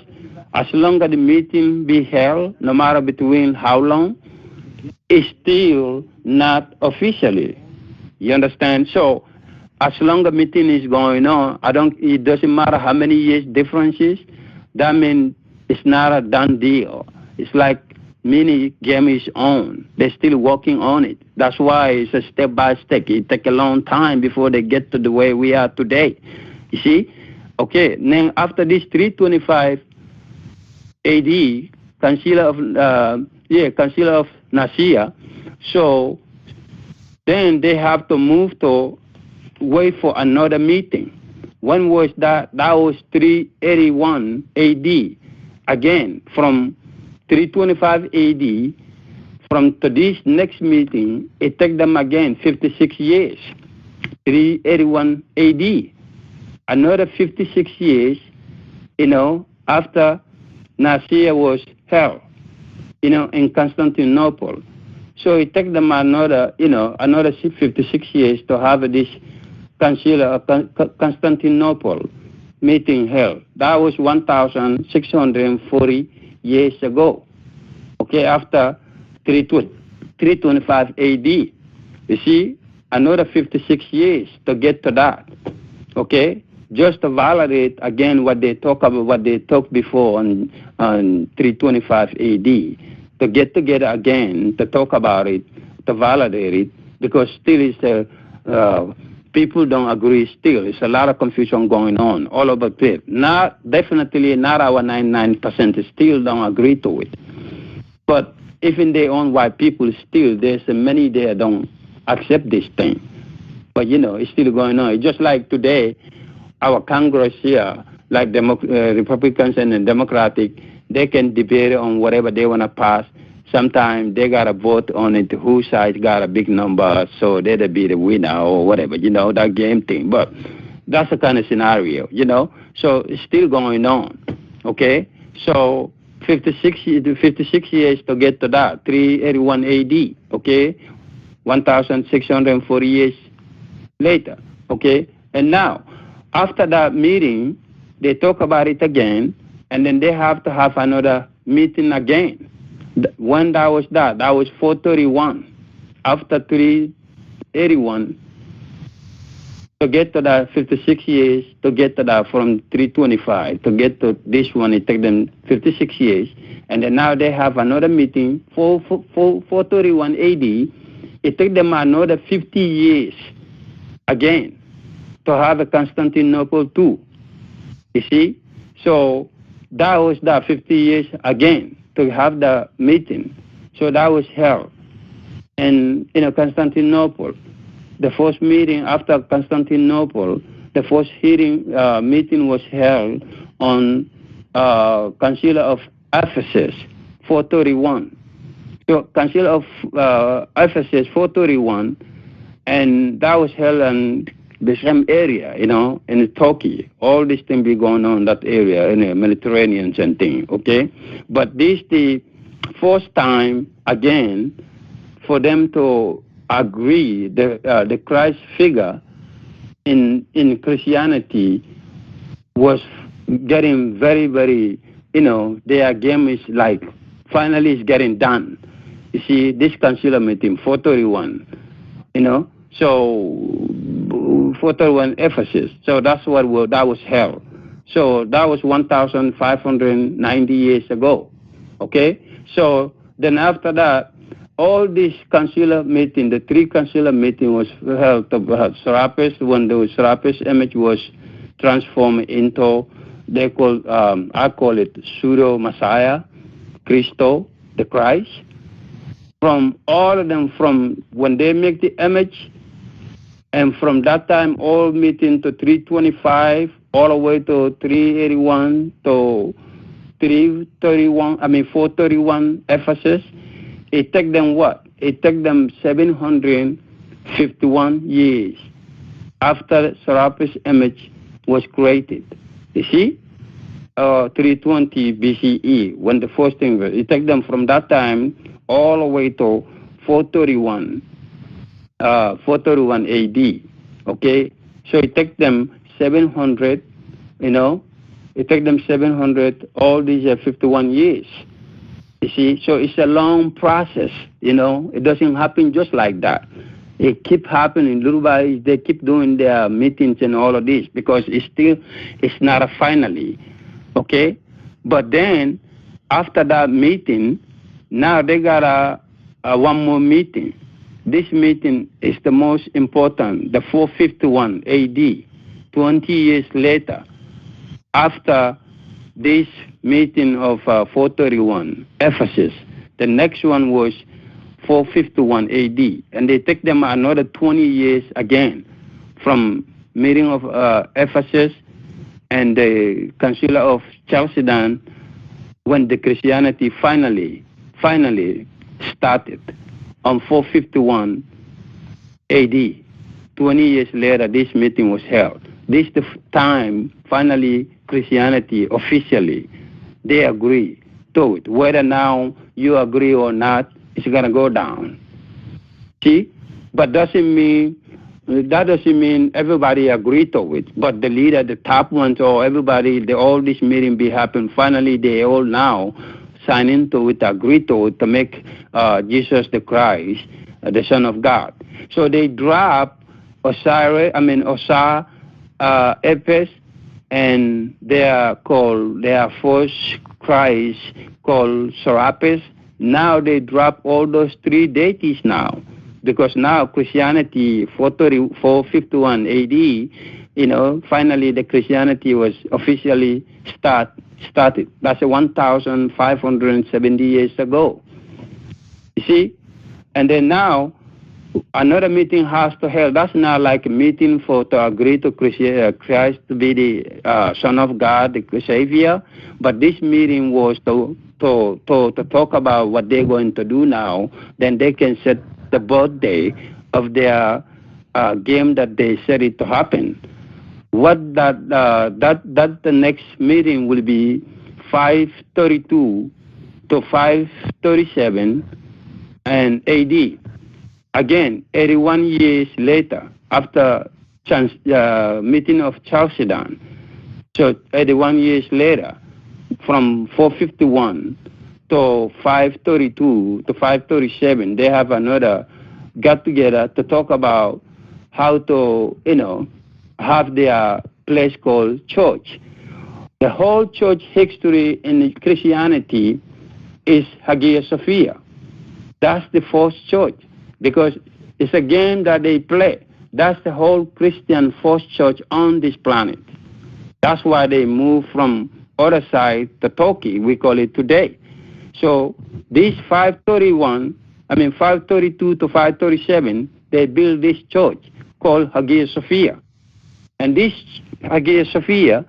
B: as long as the meeting be held, no matter between how long, it's still not officially. You understand? So as long as meeting is going on, it doesn't matter how many years differences, that means it's not a done deal. It's like mini game is on. They're still working on it. That's why it's a step by step. It takes a long time before they get to the way we are today. You see? Okay, then after this 325 AD, Council of Nicaea, so then they have to move to wait for another meeting. When was that? That was 381 AD. Again, from 325 AD, from to this next meeting, it took them again 56 years. 381 AD. Another 56 years, after Nicaea was held, in Constantinople. So it took them another 56 years to have this Council of Constantinople meeting held. That was 1,640 years ago. Okay, after 325 AD. You see, another 56 years to get to that. Okay, just to validate again what they talk about, what they talked before on 325 AD, to get together again to talk about it, to validate it, because still it's people don't agree still. It's a lot of confusion going on all over the place. Definitely not our 99% still don't agree to it. But even their own white people still, there's many there don't accept this thing. But, it's still going on. It's just like today, our Congress here, like Republicans and the Democratic, they can debate on whatever they want to pass. Sometimes they got to vote on it, whose side got a big number, so they'll be the winner or whatever, that game thing. But that's the kind of scenario, So it's still going on, okay? So 56 years to get to that, 381 AD, okay? 1,640 years later, okay? And now, after that meeting, they talk about it again, and then they have to have another meeting again. When that was 431. After 381, to get to that 56 years, to get to that from 325, to get to this one, it took them 56 years. And then now they have another meeting, 431 AD. It took them another 50 years again to have a Constantinople too. You see? So that was that 50 years again to have the meeting. So that was held. And Constantinople, the first meeting after Constantinople, the first meeting was held on Council of Ephesus, 431. So Council of Ephesus, 431, and that was held in the same area, in Turkey. All these things be going on in that area, in the Mediterranean and thing, okay? But this the first time, again, for them to agree, the Christ figure in Christianity was getting very, very, their game is like, finally it's getting done. You see, this council meeting, 431, so 431 Ephesus. So that's that was held. So that was 1,590 years ago. Okay? So then after that, all this consular meeting, the three consular meeting was held to Serapis, when the Serapis image was transformed into, I call it pseudo-Messiah, Christo, the Christ. From all of them, from when they make the image, and from that time, all meeting to 325, all the way to 381 to 431 Ephesus, it took them what? It took them 751 years after Serapis image was created. You see? 320 BCE, when the first thing was. It took them from that time all the way to 431 431 AD. Okay, so it takes them 700. It takes them 700. All these 51 years. You see, so it's a long process. It doesn't happen just like that. It keep happening little by. They keep doing their meetings and all of this because it's not a finally. Okay, but then after that meeting, now they got a one more meeting. This meeting is the most important, the 451 AD, 20 years later, after this meeting of 431, Ephesus. The next one was 451 AD, and they take them another 20 years again from meeting of Ephesus and the Council of Chalcedon when the Christianity finally started on 451 AD. 20 years later, this meeting was held. This is the time, finally, Christianity officially, they agree to it. Whether now you agree or not, it's going to go down. See? But that doesn't mean everybody agree to it. But the leader, the top ones, or everybody, all this meeting be happen. Finally, they all now sign into it, agree to it, to make Jesus the Christ, the Son of God. So they drop Ephes, and they are called, their false Christ called Serapis. Now they drop all those three deities now, because now Christianity, 451 AD, finally the Christianity was officially started. That's 1,570 years ago. You see? And then now, another meeting has to held. That's not like a meeting to agree to Christ to be the Son of God, the Savior. But this meeting was to talk about what they're going to do now. Then they can set the birthday of their game that they set it to happen. What the next meeting will be 532 to 537 and AD. Again, 81 years later, after meeting of Chalcedon. So 81 years later, from 451 to 532 to 537, they have another got together to talk about how to, have their place called church. The whole church history in Christianity is Hagia Sophia. That's the first church, because it's a game that they play. That's the whole Christian first church on this planet. That's why they moved from other side to Turkey, we call it today. So this 532 to 537, they built this church called Hagia Sophia. And this Hagia Sophia,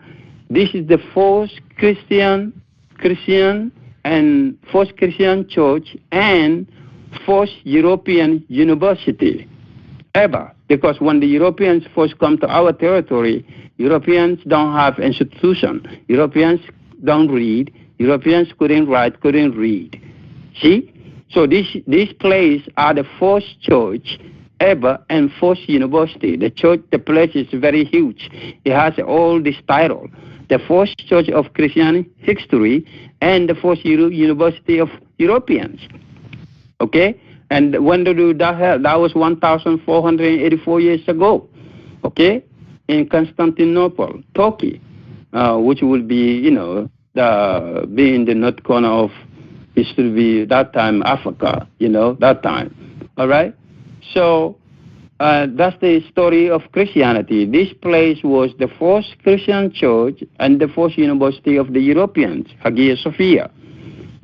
B: this is the first Christian church and first European university ever. Because when the Europeans first come to our territory, Europeans don't have institution. Europeans don't read. Europeans couldn't write, couldn't read. See? So this place are the first church ever and first university. The place is very huge. It has all this title. The first church of Christian history and the first university of Europeans. Okay? And when did that happen? That was 1,484 years ago. Okay? In Constantinople, Turkey, which will be, be in the north corner of, it should be that time Africa, that time. All right? So that's the story of Christianity. This place was the first Christian church and the first university of the Europeans, Hagia Sophia.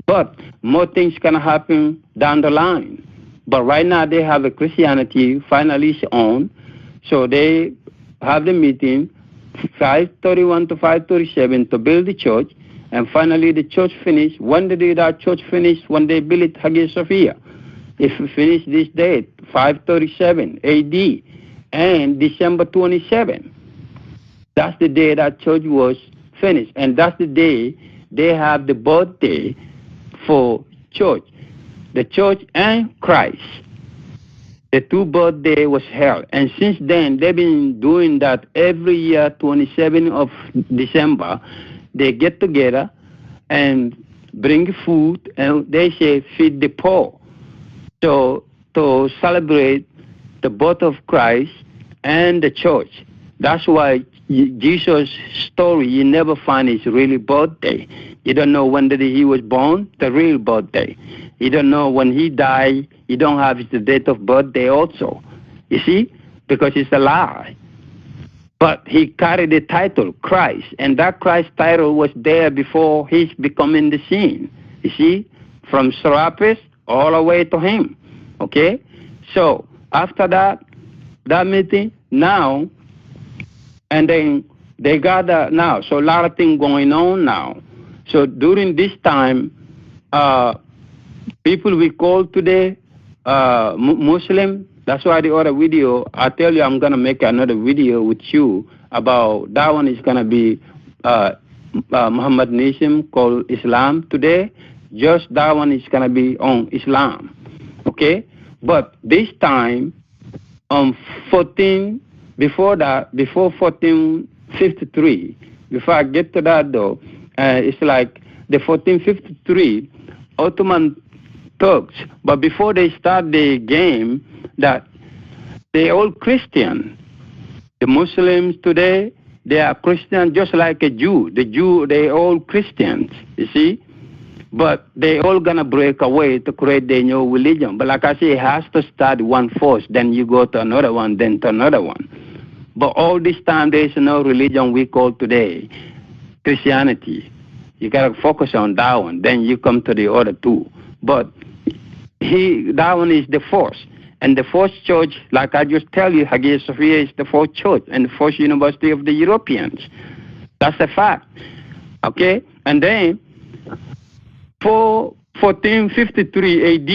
B: But more things can happen down the line. But right now they have a Christianity finally on. So they have the meeting 531 to 537 to build the church. And finally the church finished. When did that church finish? When they built Hagia Sophia. If we finish this date, 537 AD and December 27. That's the day that church was finished. And that's the day they have the birthday for church. The church and Christ. the two birthday was held. And since then, they've been doing that every year, 27th of December. They get together and bring food, and they say, feed the poor. So to celebrate the birth of Christ and the church. That's why Jesus' story, you never find his real birthday. You don't know when he was born, the real birthday. You don't know when he died. You don't have the date of birthday also. You see? Because it's a lie. But he carried the title, Christ. And that Christ title was there before he's becoming the scene. You see? From Serapis all the way to him. Okay? So, after that meeting, now, and then they got now. So, a lot of things going on now. So, during this time, people we call today Muslim, that's why the other video, I tell you I'm going to make another video with you about, that one is going to be Mohammedanism called Islam today. Just that one is going to be on Islam. Okay? But this time, before 1453, before I get to that though, it's like the 1453 Ottoman Turks, but before they start the game, that they all Christian. The Muslims today, they are Christian just like a Jew. The Jew, they all Christians, you see? But they all gonna break away to create their new religion. But like I say, it has to start one first, then you go to another one, then to another one. But all this time, there is no religion we call today Christianity. You gotta focus on that one, then you come to the other two. But that one is the first. And the first church, like I just tell you, Hagia Sophia is the first church and the first university of the Europeans. That's a fact. Okay? And then, for 1453 AD,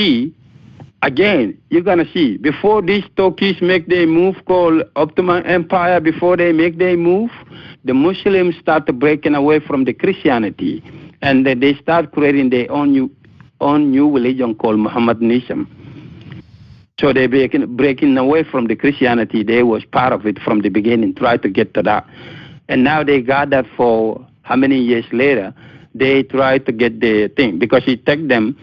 B: again, you're going to see, before these Turkish make their move called Ottoman Empire, before they make their move, the Muslims start breaking away from the Christianity. And then they start creating their own new religion called Mohammedanism. So they're breaking away from the Christianity. They was part of it from the beginning, try to get to that. And now they got that for how many years later, they try to get the thing. Because it took them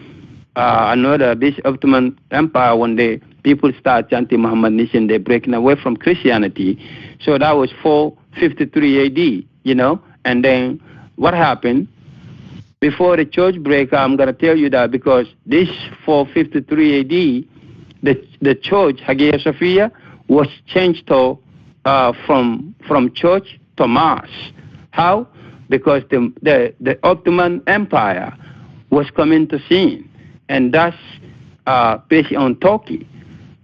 B: this Ottoman Empire, when people start chanting Mohammedanism, they're breaking away from Christianity. So that was 453 AD, you know. And then what happened? Before the church break, I'm going to tell you that because this 453 AD, the church, Hagia Sophia, was changed to from church to mass. How? Because the Ottoman Empire was coming to scene, and that's based on Turkey.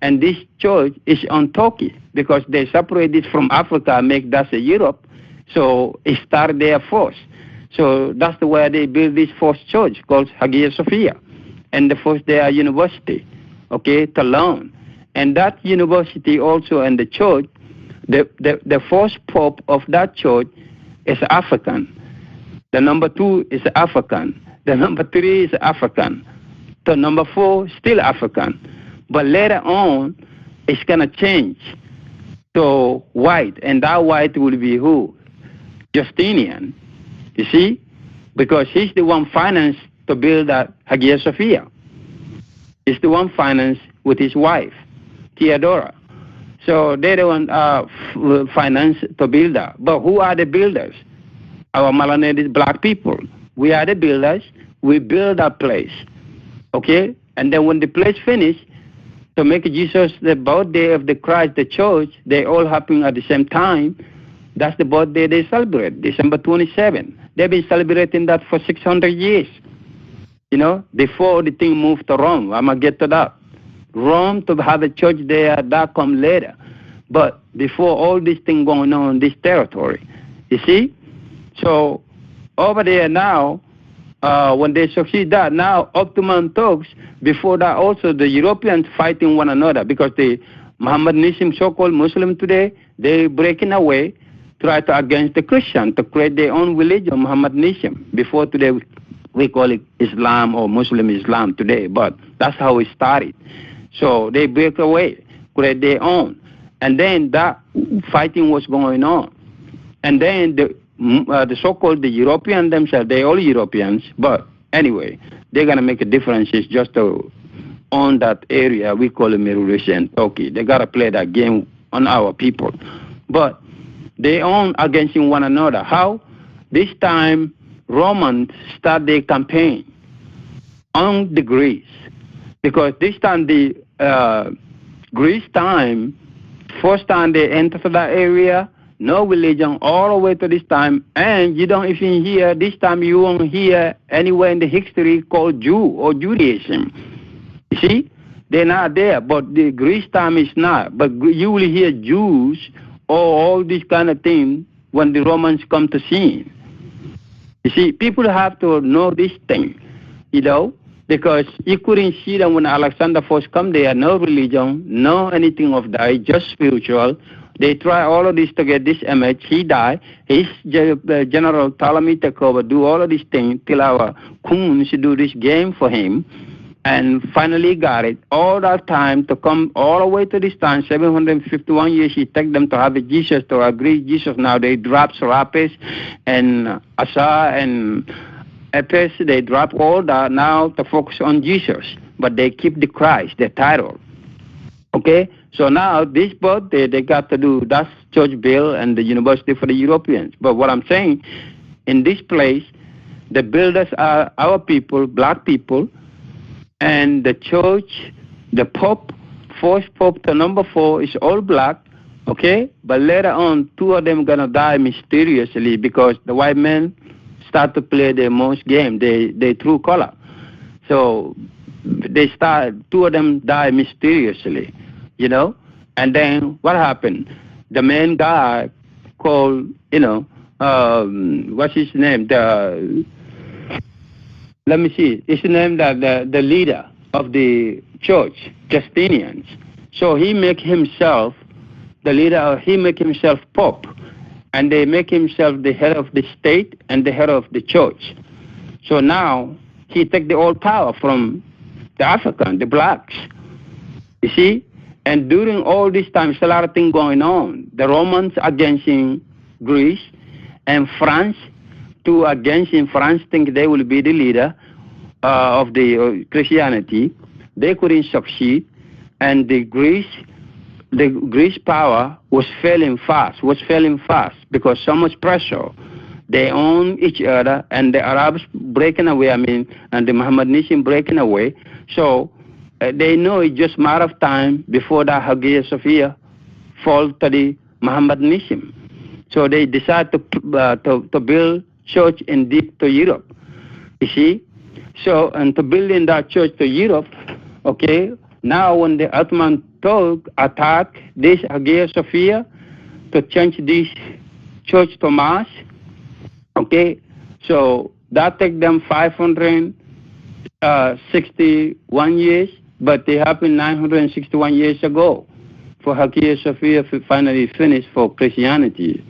B: And this church is on Turkey because they separated from Africa, make that a Europe. So it started there first. So that's the way they built this first church called Hagia Sophia, and the first their university, okay, to learn. And that university also and the church, the first pope of that church is African. The number 2 is African. The number 3 is African. The number 4 still African. But later on, it's gonna change to white, and that white will be who? Justinian. You see? Because he's the one financed to build that Hagia Sophia. He's the one financed with his wife, Theodora. So they're the one financed to build that. But who are the builders? Our melanated black people. We are the builders. We build that place. Okay? And then when the place finished, to make Jesus the birthday of the Christ, the church, they all happen at the same time. That's the birthday they celebrate, December 27. They've been celebrating that for 600 years. You know, before the thing moved to Rome. I'm going to get to that. Rome, to have a church there, that come later. But before all this thing going on in this territory, you see? So over there now, when they succeed that, now Ottoman Turks, before that also the Europeans fighting one another because the Mohammedanism, so-called Muslim today, they breaking away, try to against the Christian to create their own religion, Mohammedanism. Before today, we call it Islam or Muslim Islam today, but that's how it started. So they break away. create their own. And then that fighting was going on. And then the so-called the Europeans themselves, they're all Europeans, but anyway, they're going to make a difference just to own that area we call it Middle East and Turkey. They got to play that game on our people. But they own against one another. How? This time, Romans start their campaign on the Greece. Because this time, the Greece time, first time they enter that area, no religion all the way to this time, and you don't even hear, this time you won't hear anywhere in the history called Jew or Judaism. You see? They're not there, but the Greece time is not. But you will hear Jews or all these kind of things when the Romans come to scene. You see, people have to know this thing, you know, because you couldn't see them when Alexander first come there, no religion, no anything of that, just spiritual. They try all of this to get this image. He died. His General Ptolemy take over, do all of these things till our coons do this game for him. And finally got it. All that time to come all the way to this time, 751 years, he take them to have a Jesus, to agree Jesus. Now they drop Serapis and Asa and Epes. They drop all that now to focus on Jesus. But they keep the Christ, the title. Okay? So now this birthday, they got to do, that's church bill and the university for the Europeans. But what I'm saying, in this place, the builders are our people, black people, and the church, the Pope, first Pope to number 4 is all black, okay? But later on, 2 of them going to die mysteriously because the white men start to play their most game, they true color. So they start, 2 of them die mysteriously, you know? And then what happened? The main guy called, you know, what's his name? Let me see. It's the name that the leader of the church, Justinians. So he make himself the leader. He make himself Pope, and they make himself the head of the state and the head of the church. So now he take the old power from the African, the blacks. You see, and during all this time, there's a lot of things going on. The Romans against Greece, and France. Against in France think they will be the leader of the Christianity. They couldn't succeed, and the Greece power was failing fast because so much pressure. They own each other, and the Arabs breaking away, and the Mohammedanism breaking away. So they know it's just a matter of time before that Hagia Sophia fall to the Mohammedanism. So they decide to build church in deep to Europe, you see. So, and to build in that church to Europe, okay, now when the Ottoman Turk attack this Hagia Sophia to change this church to Mass, okay, so that take them 561 years, but they happened 961 years ago for Hagia Sophia to finally finish for Christianity.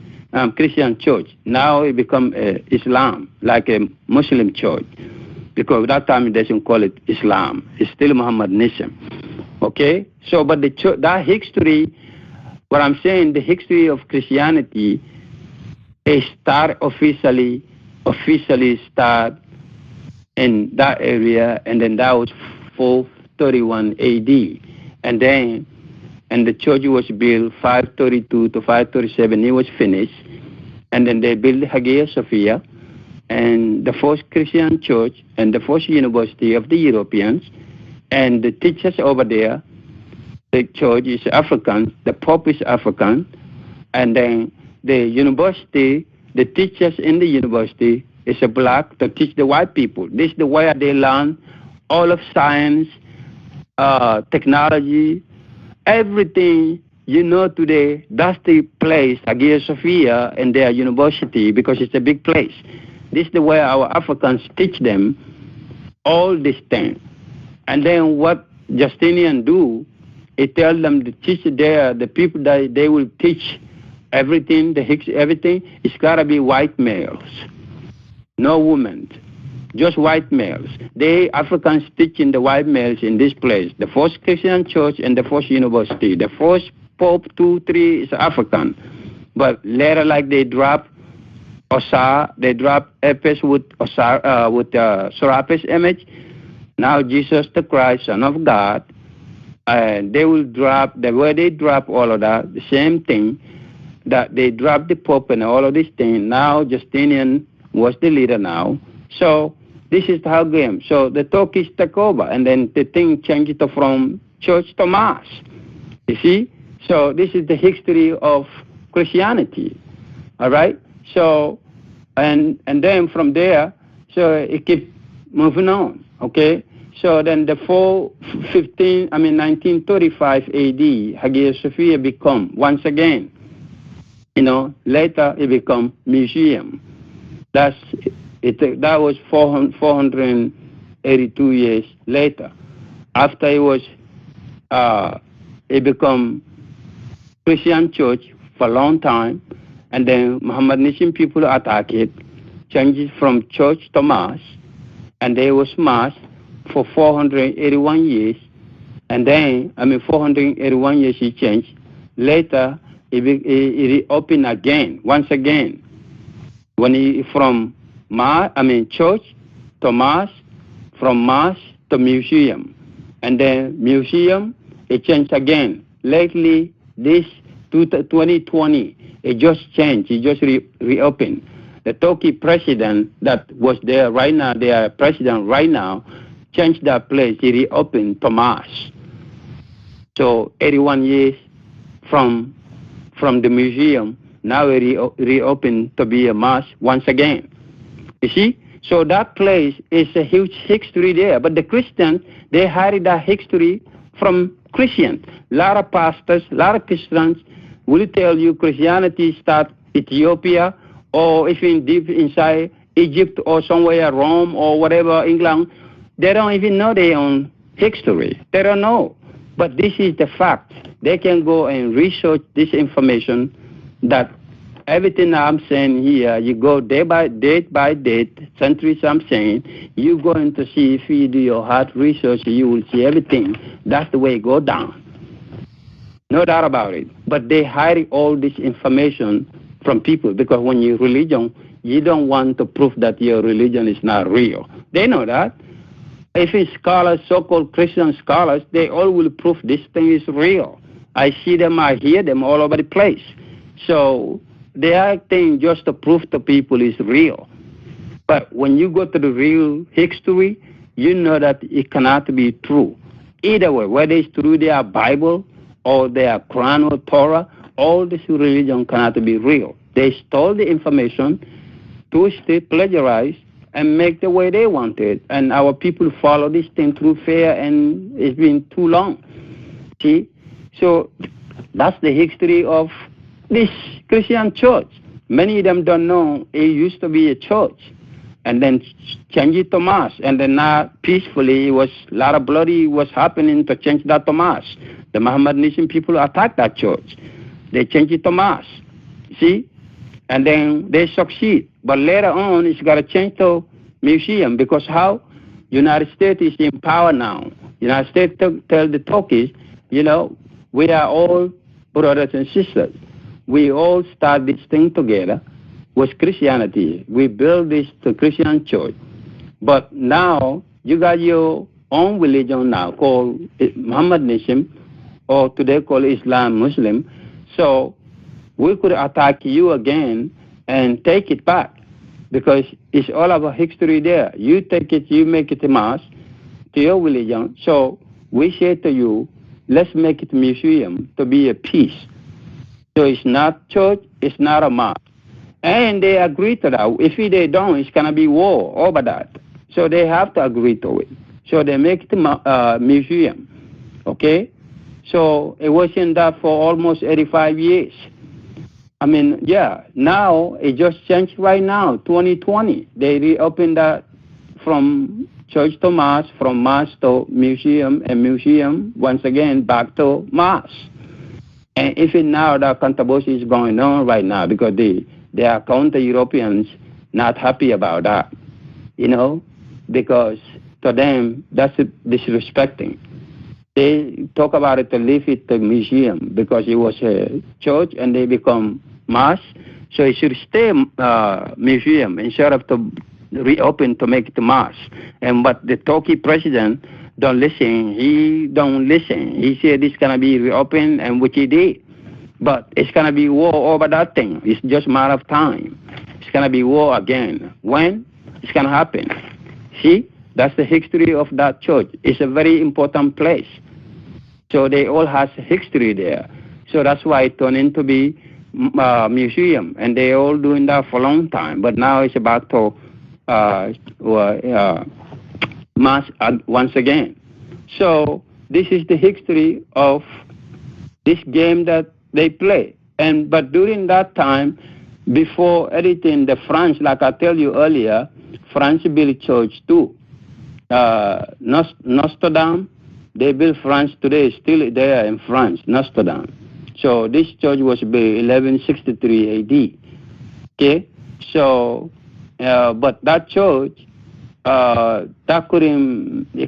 B: Christian church. Now it become Islam, like a Muslim church, because that time it doesn't call it Islam. It's still Mohammedanism. Okay? So, but the church, that history, what I'm saying, the history of Christianity, it start officially start in that area, and then that was 431 AD. And the church was built 532 to 537. It was finished. And then they built Hagia Sophia, and the first Christian church and the first university of the Europeans. And the teachers over there, the church is African, the Pope is African. And then the university, the teachers in the university is a black to teach the white people. This is the way they learn all of science, technology, everything you know today. That's the place, Hagia Sophia, and their university, because it's a big place. This is the way our Africans teach them all these things. And then what Justinian do, he tell them to teach there, the people that they will teach everything, everything, it's got to be white males, no women. just white males. They Africans teaching the white males in this place. The first Christian church and the first university. The first Pope 2, 3 is African. But later, like they drop Osar, they drop Epes with Osar, with Serapis image. Now Jesus the Christ, Son of God, and they will drop, the way they drop all of that, the same thing, that they drop the Pope and all of these things. Now Justinian was the leader now. So this is how game. So the Turkish take over, and then the thing changed from church to mass. You see? So this is the history of Christianity. All right? So, and then from there, so it keeps moving on. Okay? So then the 1935 AD, Hagia Sophia become, once again, later it become museum. That was 482 years later. After it become Christian church for a long time, and then Mohammedan people attack it, changed from church to mass, and there was mass for 481 years, and then 481 years it changed. Later it reopened again, once again. When from church to mass, from mass to museum, and then museum it changed again. Lately, this 2020, it just changed. It just reopened. The Turkey president that was there right now, their president right now, changed that place. He reopened to mass. So 81 years from the museum, now it reopened to be a mass once again. You see? So that place is a huge history there. But the Christians, they hide that history from Christians. A lot of pastors, a lot of Christians will tell you Christianity starts Ethiopia, or even deep inside Egypt or somewhere, Rome or whatever, England. They don't even know their own history. They don't know. But this is the fact. They can go and research this information, that everything I'm saying here, you go day by date, centuries I'm saying, you're going to see, if you do your hard research, you will see everything. That's the way it goes down. No doubt about it. But they hide all this information from people, because when you're religion, you don't want to prove that your religion is not real. They know that. If it's scholars, so-called Christian scholars, they all will prove this thing is real. I see them, I hear them all over the place. So they are acting just to prove to people is real. But when you go to the real history, you know that it cannot be true. Either way, whether it's through their Bible or their Quran or Torah, all this religion cannot be real. They stole the information, twist it, plagiarize, and make the way they want it. And our people follow this thing through fear, and it's been too long. See? So that's the history of this Christian church. Many of them don't know it used to be a church, and then change it to mass. And then now, peacefully, it was a lot of bloody was happening to change that to mass. The Mohammedan people attacked that church. They changed it to mass. See? And then they succeed. But later on, it's got to change to museum, because how? United States is in power now. United States tell the Turkish, we are all brothers and sisters. We all start this thing together with Christianity. We build this to Christian church. But now, you got your own religion now called Mohammedanism, or today called Islam, Muslim. So we could attack you again and take it back, because it's all about history there. You take it, you make it a mass to your religion. So we say to you, let's make it a museum to be a peace. So it's not church, it's not a mosque. And they agree to that. If they don't, it's going to be war over that. So they have to agree to it. So they make it a museum. Okay? So it was in that for almost 85 years. Now it just changed right now, 2020. They reopened that from church to mass, from mass to museum, and museum, once again, back to mass. And even now, that controversy is going on right now, because they are counter-Europeans not happy about that. because to them, that's disrespecting. They talk about it to leave it to museum because it was a church and they become mass. So it should stay museum instead of to reopen to make it mass. And but the Turkey president don't listen. He don't listen. He said it's gonna be reopened, and which he did. But it's gonna be war over that thing. It's just a matter of time. It's gonna be war again. When? It's gonna happen. See, that's the history of that church. It's a very important place. So they all has history there. So that's why it turned into be museum, and they all doing that for a long time. But now it's about to mass once again. So this is the history of this game that they play. And but during that time, before anything, the French, like I tell you earlier, France built church too. Nostradam, they built France today, still there in France, Nostradam. So this church was built 1163 AD. Okay, so but that church, they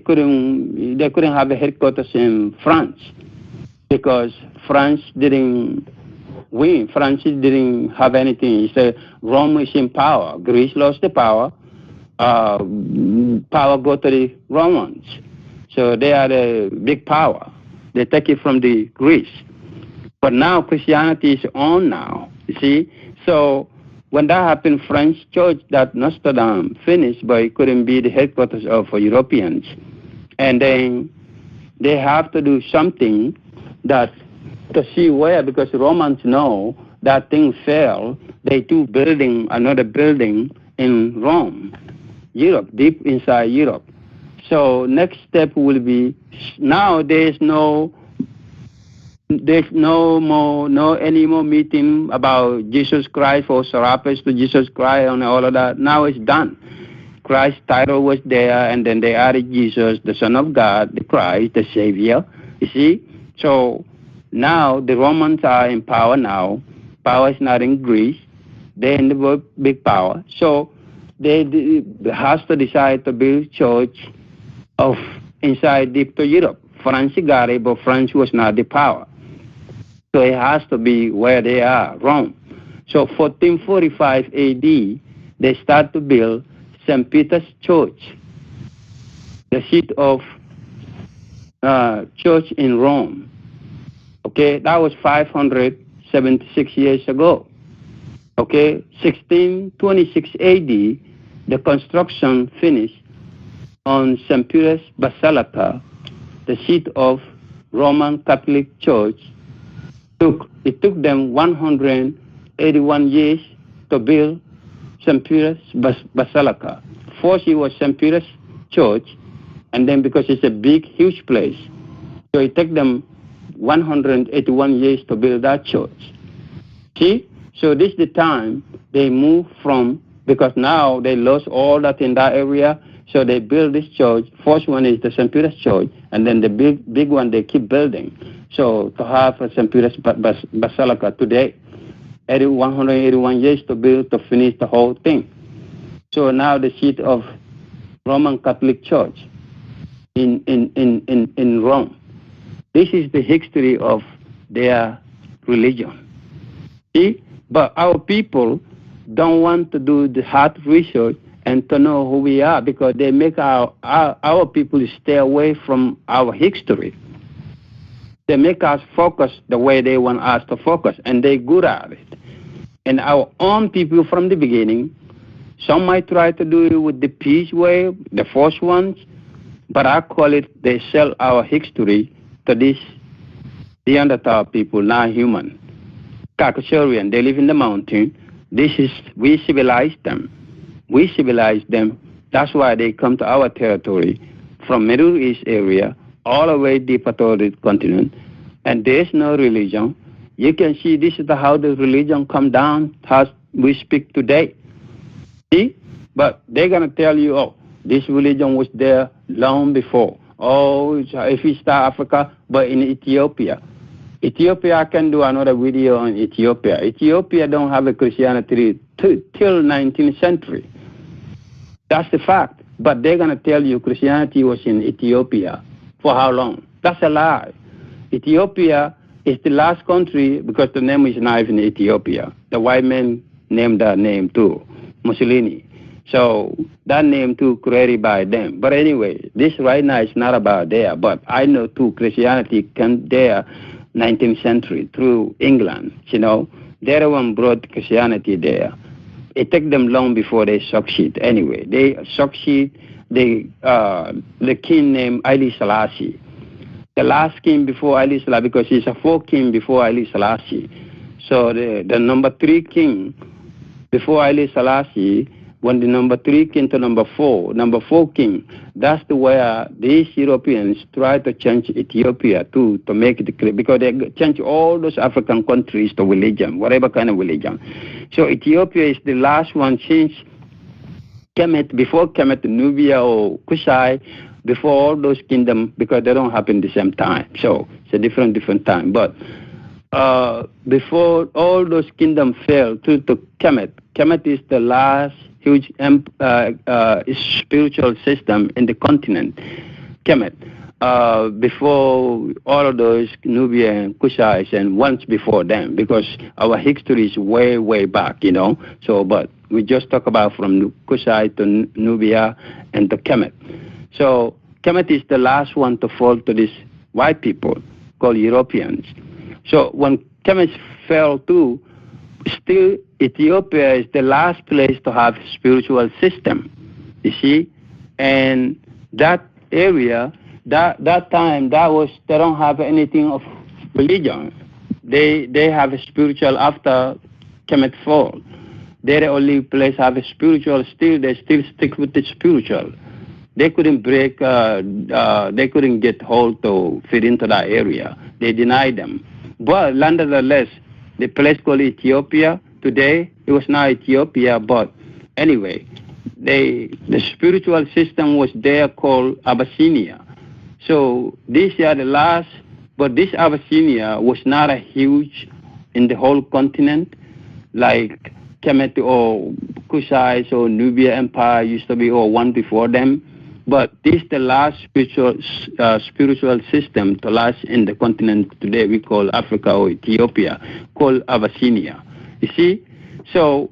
B: couldn't have a headquarters in France because France didn't win. France didn't have anything. He said Rome is in power. Greece lost the power. Power go to the Romans. So they are the big power. They take it from the Greece. But now Christianity is on now, you see. So when that happened, French church, that Nostradam finished, but it couldn't be the headquarters of Europeans. And then they have to do something that to see where, because Romans know that thing fell. They do building another building in Rome, Europe, deep inside Europe. So next step will be, now there's no any more meeting about Jesus Christ or Serapis to Jesus Christ and all of that. Now it's done. Christ's title was there, and then they added Jesus, the Son of God, the Christ, the Savior. You see? So now the Romans are in power now. Power is not in Greece. They're in the big power. So they has to decide to build church of inside deep to Europe. France got it, but France was not the power. So it has to be where they are, Rome. So 1445 AD, they start to build St. Peter's Church, the seat of church in Rome. Okay, that was 576 years ago. Okay, 1626 AD, the construction finished on St. Peter's Basilica, the seat of Roman Catholic Church. It took them 181 years to build St. Peter's Basilica. First it was St. Peter's Church, and then because it's a big, huge place, so it took them 181 years to build that church. See? So this is the time they moved from, because now they lost all that in that area, so they build this church. First one is the St. Peter's Church, and then the big one they keep building. So to have a St. Peter's Basilica today, 181 years to build, to finish the whole thing. So now the seat of Roman Catholic Church in Rome. This is the history of their religion. See? But our people don't want to do the hard research and to know who we are, because they make our people stay away from our history. They make us focus the way they want us to focus, and they're good at it. And our own people from the beginning, some might try to do it with the peace way, the first ones, but I call it they sell our history to this Neanderthal people, not human. Caucasian, they live in the mountain. We civilize them. We civilize them. That's why they come to our territory from Middle East area all the way deeper to the continent. And there's no religion. You can see this is how the religion come down as we speak today. See? But they're going to tell you, oh, this religion was there long before. Oh, if it's Africa, but in Ethiopia. Ethiopia, I can do another video on Ethiopia. Ethiopia don't have a Christianity till 19th century. That's the fact. But they're going to tell you Christianity was in Ethiopia. For how long? That's a lie. Ethiopia is the last country because the name is not even Ethiopia. The white men named that name too, Mussolini. So that name too created by them. But anyway, this right now is not about there. But I know too Christianity came there 19th century through England. They're the one brought Christianity there. It took them long before they succeed. Anyway, they succeed. The king named Haile Selassie. The last king before Haile Selassie, because he's a fourth king before Haile Selassie. So the number 3 king before Haile Selassie, when the number 3 king to number 4 king, that's the way these Europeans try to change Ethiopia to make it clear, because they change all those African countries to religion, whatever kind of religion. So Ethiopia is the last one since Kemet, before Kemet, Nubia or Kushai, before all those kingdoms, because they don't happen the same time. So it's a different time. But before all those kingdoms fell to Kemet, Kemet is the last huge spiritual system in the continent, Kemet. Before all of those Nubia and Kushite and once before them, because our history is way, way back, So, but we just talk about from Kushite to Nubia and to Kemet. So Kemet is the last one to fall to these white people called Europeans. So when Kemet fell too, still Ethiopia is the last place to have spiritual system, you see, and that area, that time, they don't have anything of religion. They have a spiritual after Kemet fall. They're the only place have a spiritual. Still, they still stick with the spiritual. They couldn't break. They couldn't get hold to fit into that area. They denied them. But nonetheless, the place called Ethiopia today, it was not Ethiopia, but anyway, the spiritual system was there called Abyssinia. So these are the last, but this Abyssinia was not a huge in the whole continent, like Kemet or Kushite or Nubia Empire used to be, or one before them. But this is the last spiritual system to last in the continent today we call Africa or Ethiopia, called Abyssinia. You see? So,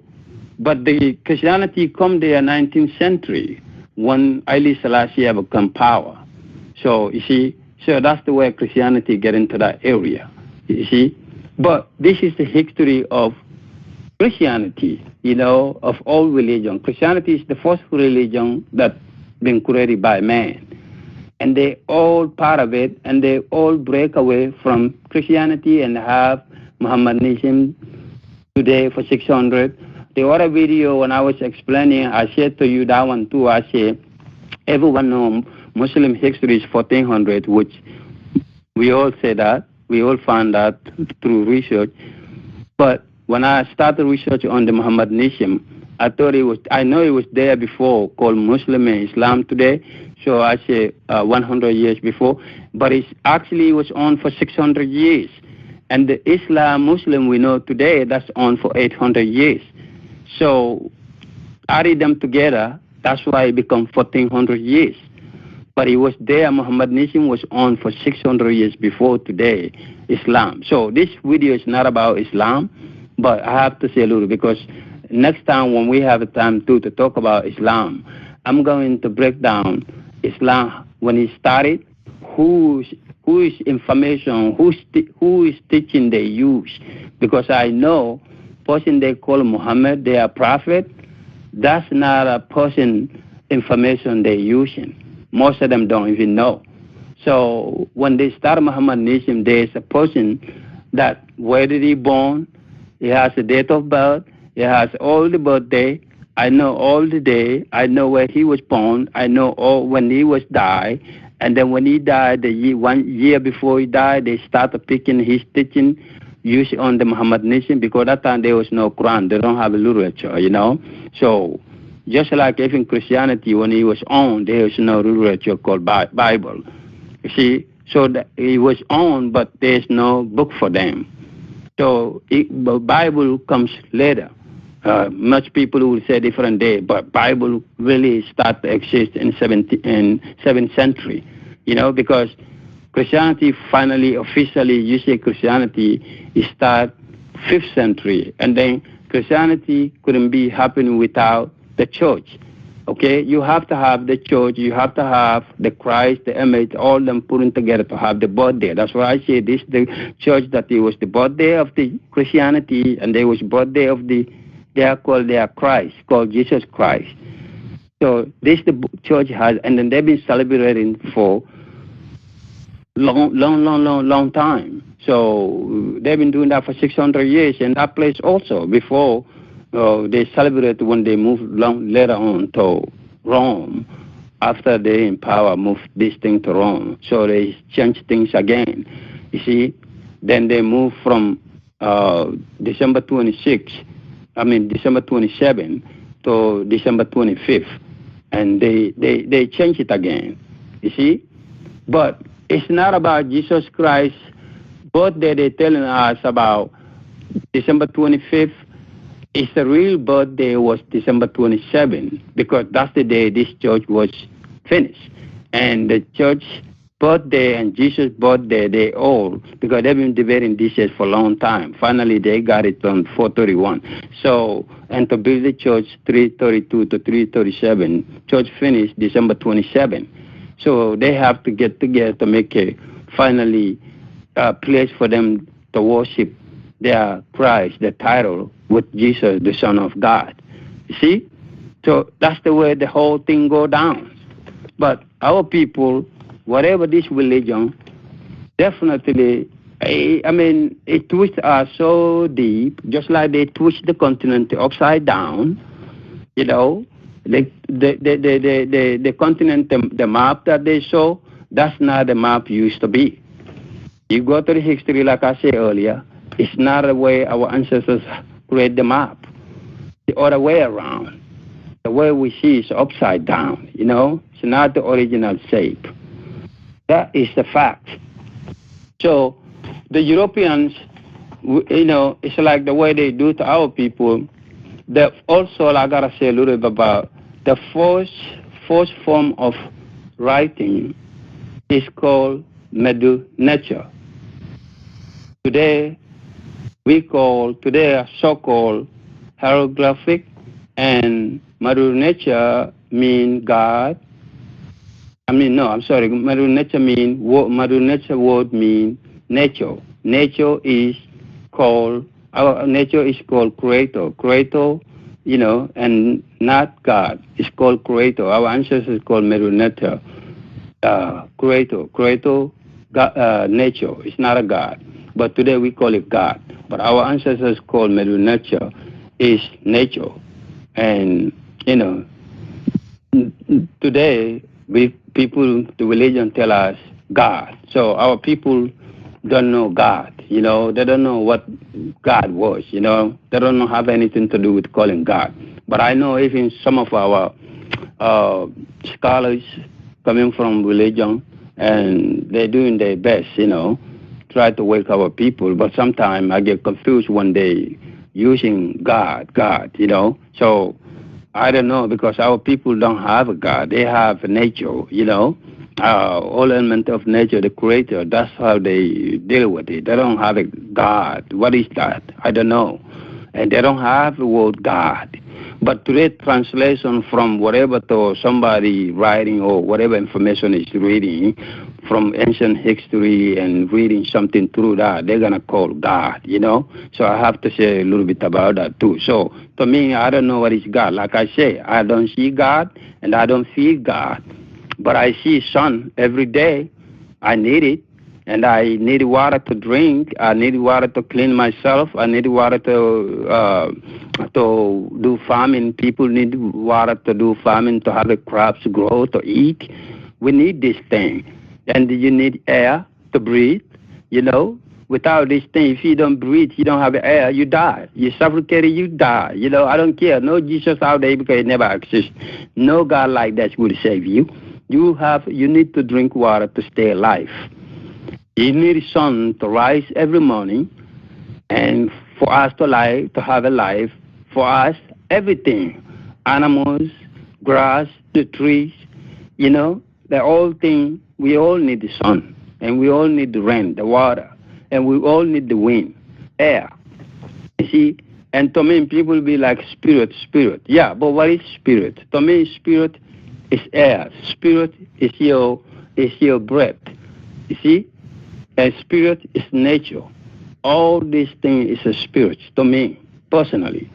B: but the Christianity come there 19th century when Haile Selassie become power. So, you see, so that's the way Christianity get into that area, you see. But this is the history of Christianity, of all religion. Christianity is the first religion that been created by man. And they all part of it, and they all break away from Christianity and have Mohammedanism today for 600. The other video, when I was explaining, I said to you that one too. I said, everyone knows Muslim history is 1400, which we all say that. We all found that through research. But when I started research on the Mohammedanism, I know it was there before, called Muslim and Islam today. So I say 100 years before, but it actually was on for 600 years. And the Islam Muslim we know today, that's on for 800 years. So added them together, that's why it become 1400 years. But it was there, Mohammedanism was on for 600 years before today, Islam. So this video is not about Islam, but I have to say a little, because next time when we have a time to talk about Islam, I'm going to break down Islam when it started, who is information, who is teaching they use. Because I know person they call Muhammad, they are prophet, that's not a person information they're using. Most of them don't even know. So when they start Mohammedanism, there's a person that where did he born, he has a date of birth, he has all the birthday, I know all the day, I know where he was born, I know all when he was died, and then when he died, 1 year before he died, they started picking his teaching, using on the Mohammedanism, because that time there was no Quran, they don't have a literature, So just like even Christianity, when he was on, there was no literature called Bible. You see, so he was on, but there's no book for them. So the Bible comes later. Much people will say different day, but Bible really start to exist in 7th century, because Christianity finally, officially, you say Christianity, it start 5th century, and then Christianity couldn't be happening without the church. Okay, you have to have the church, you have to have the Christ, the image, all them putting together to have the birthday. That's why I say this, the church, that it was the birthday of the Christianity, and there was birthday of they are called their Christ, called Jesus Christ. So this the church has, and then they've been celebrating for long time. So they've been doing that for 600 years in that place also before. They celebrate when they move later on to Rome, after they in power moved this thing to Rome. So they change things again. You see, then they move from December 27 to December 25th, and they change it again. You see, but it's not about Jesus Christ's birthday. They're telling us about December 25th. It's the real birthday was December 27, because that's the day this church was finished. And the church birthday and Jesus' birthday, they all, because they've been debating this for a long time. Finally, they got it on 431. So, and to build the church 332 to 337, church finished December 27. So they have to get together to make a finally place for them to worship their Christ, the title, with Jesus, the Son of God. You see? So that's the way the whole thing go down. But our people, whatever this religion, definitely, it twists us so deep, just like they twist the continent upside down, the continent, the map that they show, that's not the map used to be. You go to the history, like I said earlier, it's not the way our ancestors create the map. The other way around. The way we see is upside down, It's not the original shape. That is the fact. So the Europeans, it's like the way they do to our people. Also, I got to say a little bit about the first form of writing is called N.E.W. Today so-called hieroglyphic, and N.E.W. mean God. N.E.W. word mean nature. Nature is called creator. Creator, and not God. It's called creator. Our ancestors called N.E.W. Creator, God, nature. It's not a God. But today we call it God. But our ancestors called N.E.W. is nature. And, today the religion tell us God. So our people don't know God, They don't know what God was, They don't have anything to do with calling God. But I know even some of our scholars coming from religion, and they're doing their best, try to wake our people. But sometimes I get confused when they using God, So I don't know, because our people don't have a God. They have nature, all element of nature, the creator. That's how they deal with it. They don't have a God. What is that? I don't know. And they don't have the word God. But today, translation from whatever to somebody writing or whatever information is reading from ancient history and reading something through that, they're going to call God, So I have to say a little bit about that too. So to me, I don't know what is God. Like I say, I don't see God and I don't feel God. But I see sun every day. I need it. And I need water to drink. I need water to clean myself. I need water to do farming. People need water to do farming, to have the crops grow, to eat. We need this thing. And you need air to breathe, Without this thing, if you don't breathe, you don't have air, you die. You suffocate, you die. I don't care. No Jesus out there, because it never exists. No God like that will save you. You need to drink water to stay alive. You need sun to rise every morning, and for us to have a life, for us, everything, animals, grass, the trees, the whole thing, we all need the sun, and we all need the rain, the water, and we all need the wind, air. You see, and to me, people will be like spirit. Yeah, but what is spirit? To me, spirit is air. Spirit is your breath. You see, and spirit is nature. All these things is a spirit to me personally.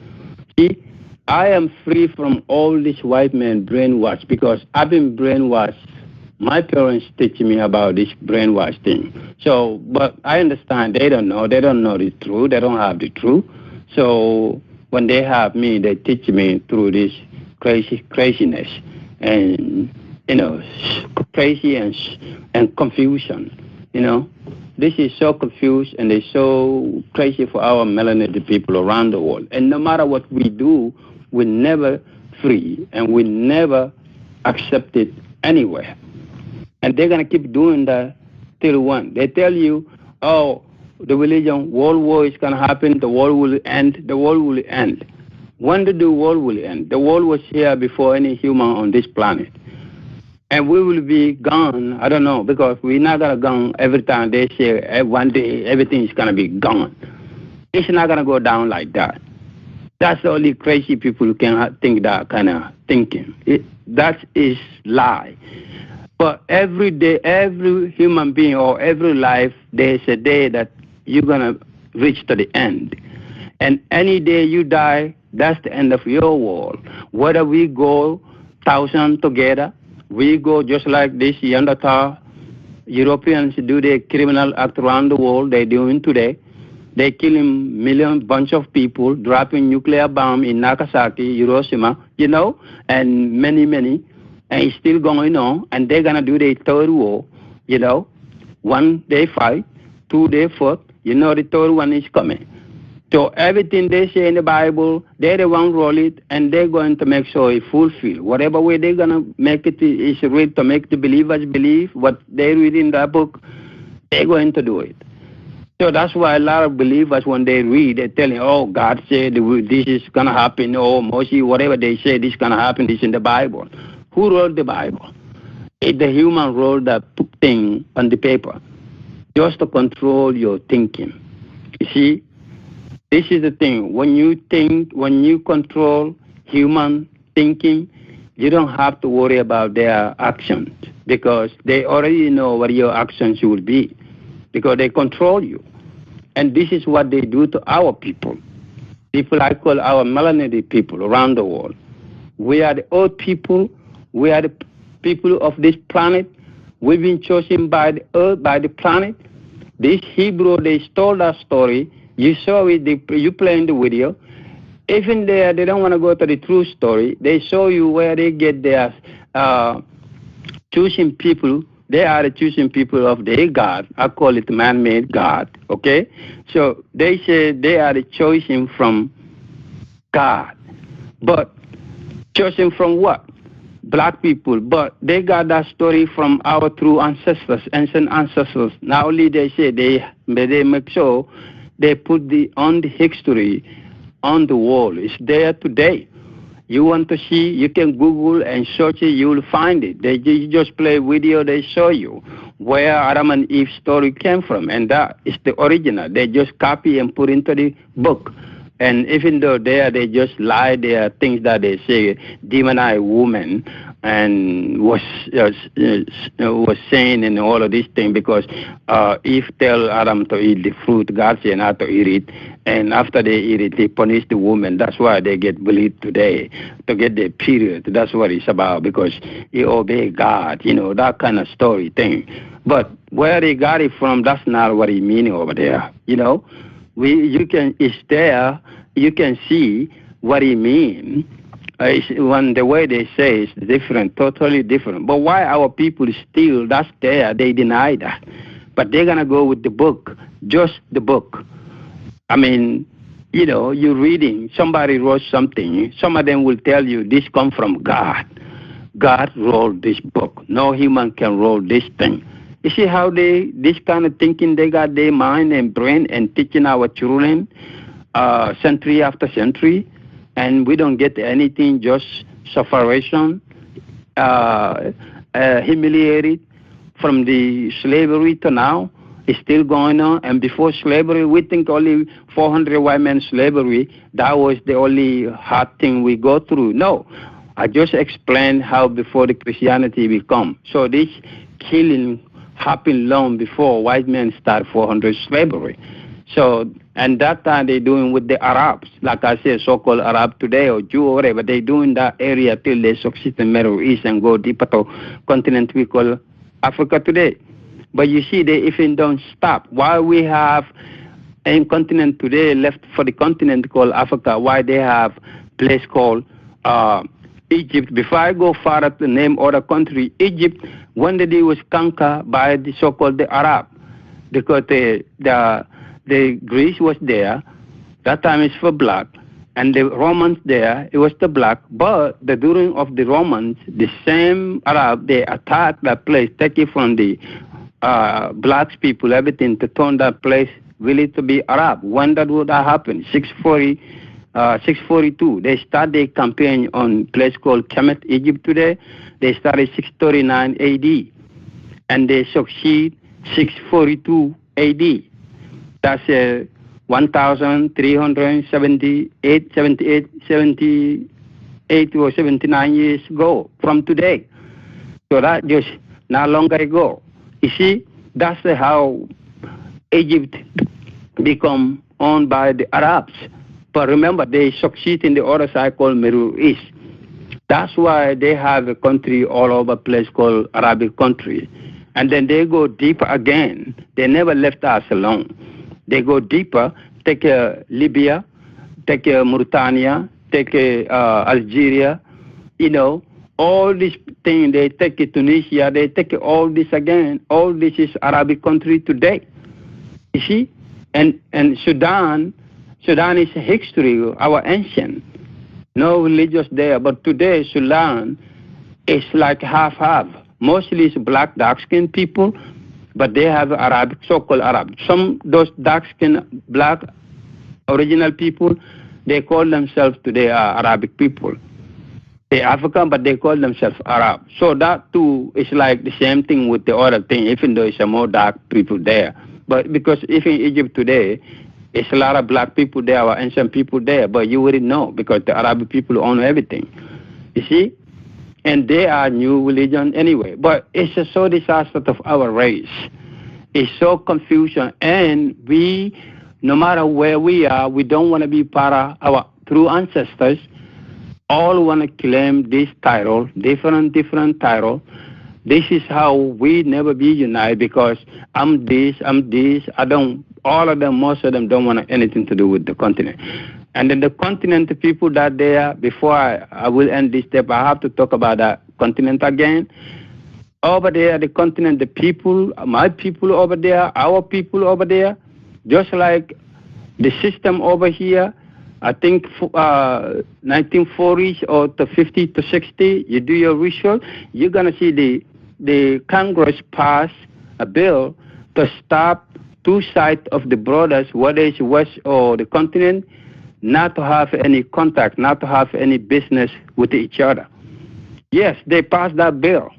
B: See, I am free from all this white man brainwash because I've been brainwashed. My parents teach me about this brainwash thing. So, but I understand they don't know. They don't know the truth. They don't have the truth. So when they have me, they teach me through this craziness and crazy and confusion. This is so confused and it's so crazy for our melanated people around the world. And no matter what we do, we're never free and we never accept it anywhere. And they're going to keep doing that till when? They tell you, oh, the religion, world war is going to happen, the world will end, the world will end. When did the world will end? The world was here before any human on this planet. And we will be gone, I don't know, because we're not going to gone every time they say one day everything is going to be gone. It's not going to go down like that. That's the only crazy people who can think that kind of thinking. That is lie. But every day, every human being or every life, there's a day that you're going to reach to the end. And any day you die, that's the end of your world. Whether we go 1,000 together, we go just like this Neanderthal Europeans do their criminal act around the world, they're doing today. They killing bunch of people, dropping nuclear bomb in Nagasaki, Hiroshima, and many, and it's still going on, and they're going to do their third war, 1 day fight, 2 day fight, the third one is coming. So everything they say in the Bible, they're the one roll it, and they're going to make sure it fulfill. Whatever way they're going to make it is read to make the believers believe what they read in that book, they're going to do it. So that's why a lot of believers, when they read, they're telling, oh, God said this is going to happen, oh, Moshe, whatever they say, this is going to happen, this is in the Bible. Who wrote the Bible? It's the human wrote that thing on the paper just to control your thinking. You see, this is the thing. When you think, when you control human thinking, you don't have to worry about their actions because they already know what your actions will be because they control you. And this is what they do to our people. People I call our melanated people around the world. We are the old people. We are the people of this planet. We've been chosen by the earth, by the planet. This Hebrew, they stole that story. You saw it, you play in the video. Even there, they don't want to go to the true story. They show you where they get their choosing people. They are the choosing people of their God. I call it man-made God, okay? So they say they are the choosing from God. But choosing from what? Black people. But they got that story from our true ancestors, ancient ancestors. Not only they say they make sure they put on the history on the wall. It's there today. You want to see, you can Google and search it, you will find it. You just play video, they show you where Adam and Eve story came from. And that is the original. They just copy and put into the book. And even though they just lie, there are things that they say, demonize woman, and was saying and all of these things because Eve tell Adam to eat the fruit, God said not to eat it, and after they eat it, they punish the woman. That's why they get bullied today, to get their period. That's what it's about, because you obey God, that kind of story thing. But where they got it from, that's not what he meaning over there, it's there, you can see what he mean. When the way they say is different, totally different. But why our people still, that's there, they deny that. But they're going to go with the book, just the book. I mean, you're reading, somebody wrote something, some of them will tell you this come from God. God wrote this book. No human can wrote this thing. You see how this kind of thinking, they got their mind and brain and teaching our children century after century. and we don't get anything, just sufferation, humiliated from the slavery to now. It's still going on. And before slavery, we think only 400 white men slavery, that was the only hard thing we go through. No, I just explained how before the Christianity become. So this killing happened long before white men start 400 slavery. So, and that time they doing with the Arabs, like I said, so-called Arab today or Jew or whatever. They doing that area till they succeed in the Middle East and go deeper to continent we call Africa today. But you see, they even don't stop. Why we have a continent today left for the continent called Africa, why they have place called Egypt. Before I go far up to name other country, Egypt, when the day was conquered by the so-called the Arab, because the Greece was there, that time is for black, and the Romans there, it was the black, but the during of the Romans, the same Arab, they attacked that place, take it from the black people, everything, to turn that place really to be Arab. When that would have happened? 642. They started their campaign on place called Kemet, Egypt today. They started 639 AD, and they succeed 642 AD. That's 1,378 or 79 years ago from today. So that just not long ago. You see, that's how Egypt become owned by the Arabs. But remember, they succeed in the other side called Middle East. That's why they have a country all over place called Arabic country. And then they go deeper again. They never left us alone. They go deeper, take Libya, take Mauritania, take Algeria, all these things, they take Tunisia, they take all this again. All this is Arabic country today. You see? And Sudan is history, our ancient. No religious there, but today Sudan is like half-half. Mostly it's black, dark-skinned people, but they have Arabic, so-called Arab. Some those dark-skinned, black, original people, they call themselves today Arabic people. They're African, but they call themselves Arab. So that too is like the same thing with the other thing, even though it's a more dark people there. But because even Egypt today, it's a lot of black people there, our ancient people there, but you wouldn't know because the Arabic people own everything. You see? And they are new religion anyway. But it's a so disaster of our race. It's so confusion. And we, no matter where we are, we don't want to be part of our true ancestors. All want to claim this title, different title. This is how we never be united because I'm this, I don't, all of them, most of them don't want anything to do with the continent. And then the continent, the people that there, before I will end this step, I have to talk about that continent again. Over there, the continent, the people, my people over there, our people over there, just like the system over here, I think 1940s or to 50 to 60, you do your research, you're going to see the Congress pass a bill to stop two sides of the borders, whether it's west or the continent, not to have any contact, not to have any business with each other. Yes, they passed that bill.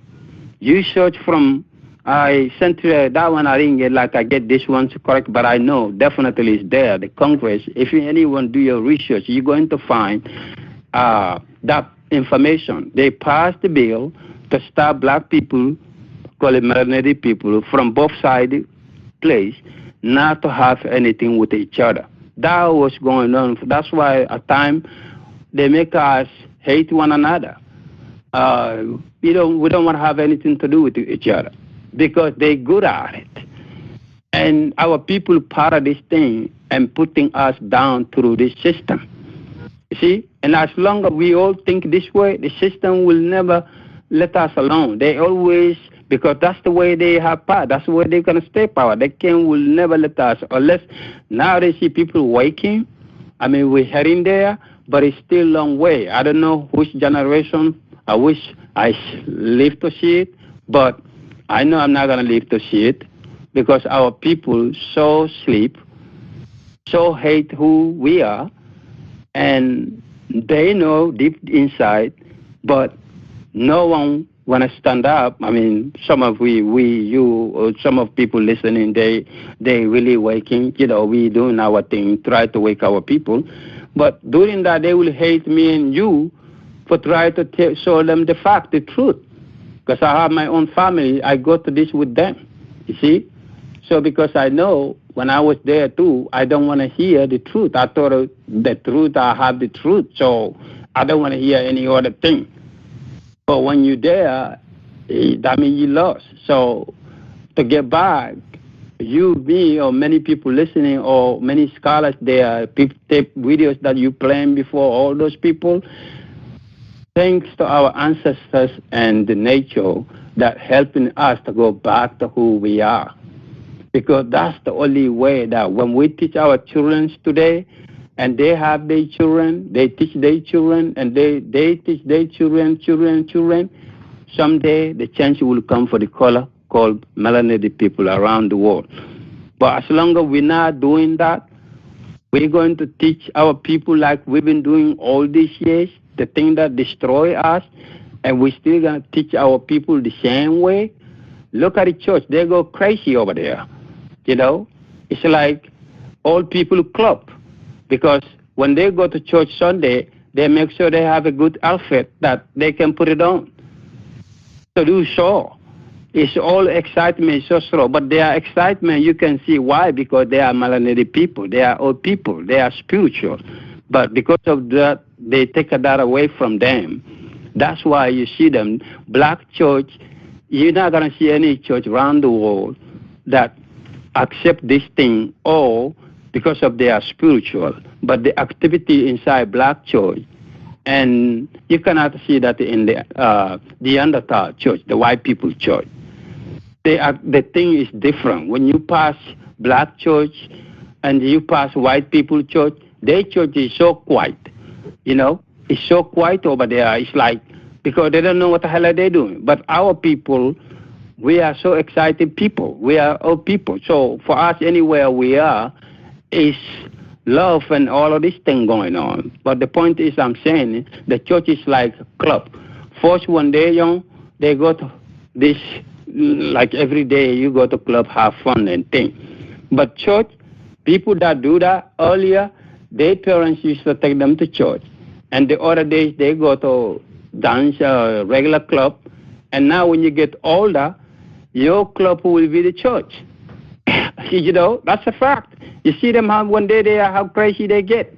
B: You search from, I sent that one, I didn't get, like I get this one correct, but I know definitely it's there, the Congress. If anyone do your research, you're going to find that information. They passed the bill to stop black people, call it melanated people, from both sides place, not to have anything with each other. That was going on. That's why at times they make us hate one another. We don't want to have anything to do with each other because they're good at it. And our people part of this thing and putting us down through this system. You see? And as long as we all think this way, the system will never let us alone. They always, because that's the way they have power. That's the way they're going to stay power. They will never let us, unless now they see people waking. I mean, we're heading there, but it's still a long way. I don't know which generation. I wish I live to see it, but I know I'm not going to live to see it because our people so sleep, so hate who we are, and They know deep inside, but no one want to stand up. I mean, some of you, or some of people listening, they really waking. We doing our thing, try to wake our people, but during that they will hate me and you for trying to show them the fact, the truth. Because I have my own family, I go to this with them. You see, so because I know when I was there too, I don't want to hear the truth. I thought the truth, I have the truth, so I don't want to hear any other thing. But when you're there, that means you lost. So to get back, you, me, or many people listening, or many scholars there, people tape videos that you playing before, all those people, thanks to our ancestors and the nature that helping us to go back to who we are. Because that's the only way that when we teach our children today, and they have their children, they teach their children, and they teach their children, someday the change will come for the color called melanated people around the world. But as long as we're not doing that, we're going to teach our people like we've been doing all these years, the thing that destroy us, and we're still going to teach our people the same way. Look at the church. They go crazy over there. It's like old people club, because when they go to church Sunday, they make sure they have a good outfit that they can put it on. To do so, it's all excitement, so slow. But their excitement, you can see why, because they are melanated people, they are old people, they are spiritual. But because of that, they take that away from them. That's why you see them, black church, you're not going to see any church around the world that accept this thing, or because of their spiritual, but the activity inside black church, and you cannot see that in the Neanderthal church, the white people church. The thing is different. When you pass black church and you pass white people church, their church is so quiet. It's so quiet over there. It's like, because they don't know what the hell are they doing. But our people, we are so excited people. We are old people. So for us, anywhere we are, is love and all of this thing going on. But the point is, I'm saying, the church is like a club. First, when they're young, they go to this, like every day you go to club, have fun and thing. But church, people that do that earlier, their parents used to take them to church. And the other days, they go to dance, regular club. And now when you get older, your club will be the church. That's a fact. You see them how one day they are, how crazy they get.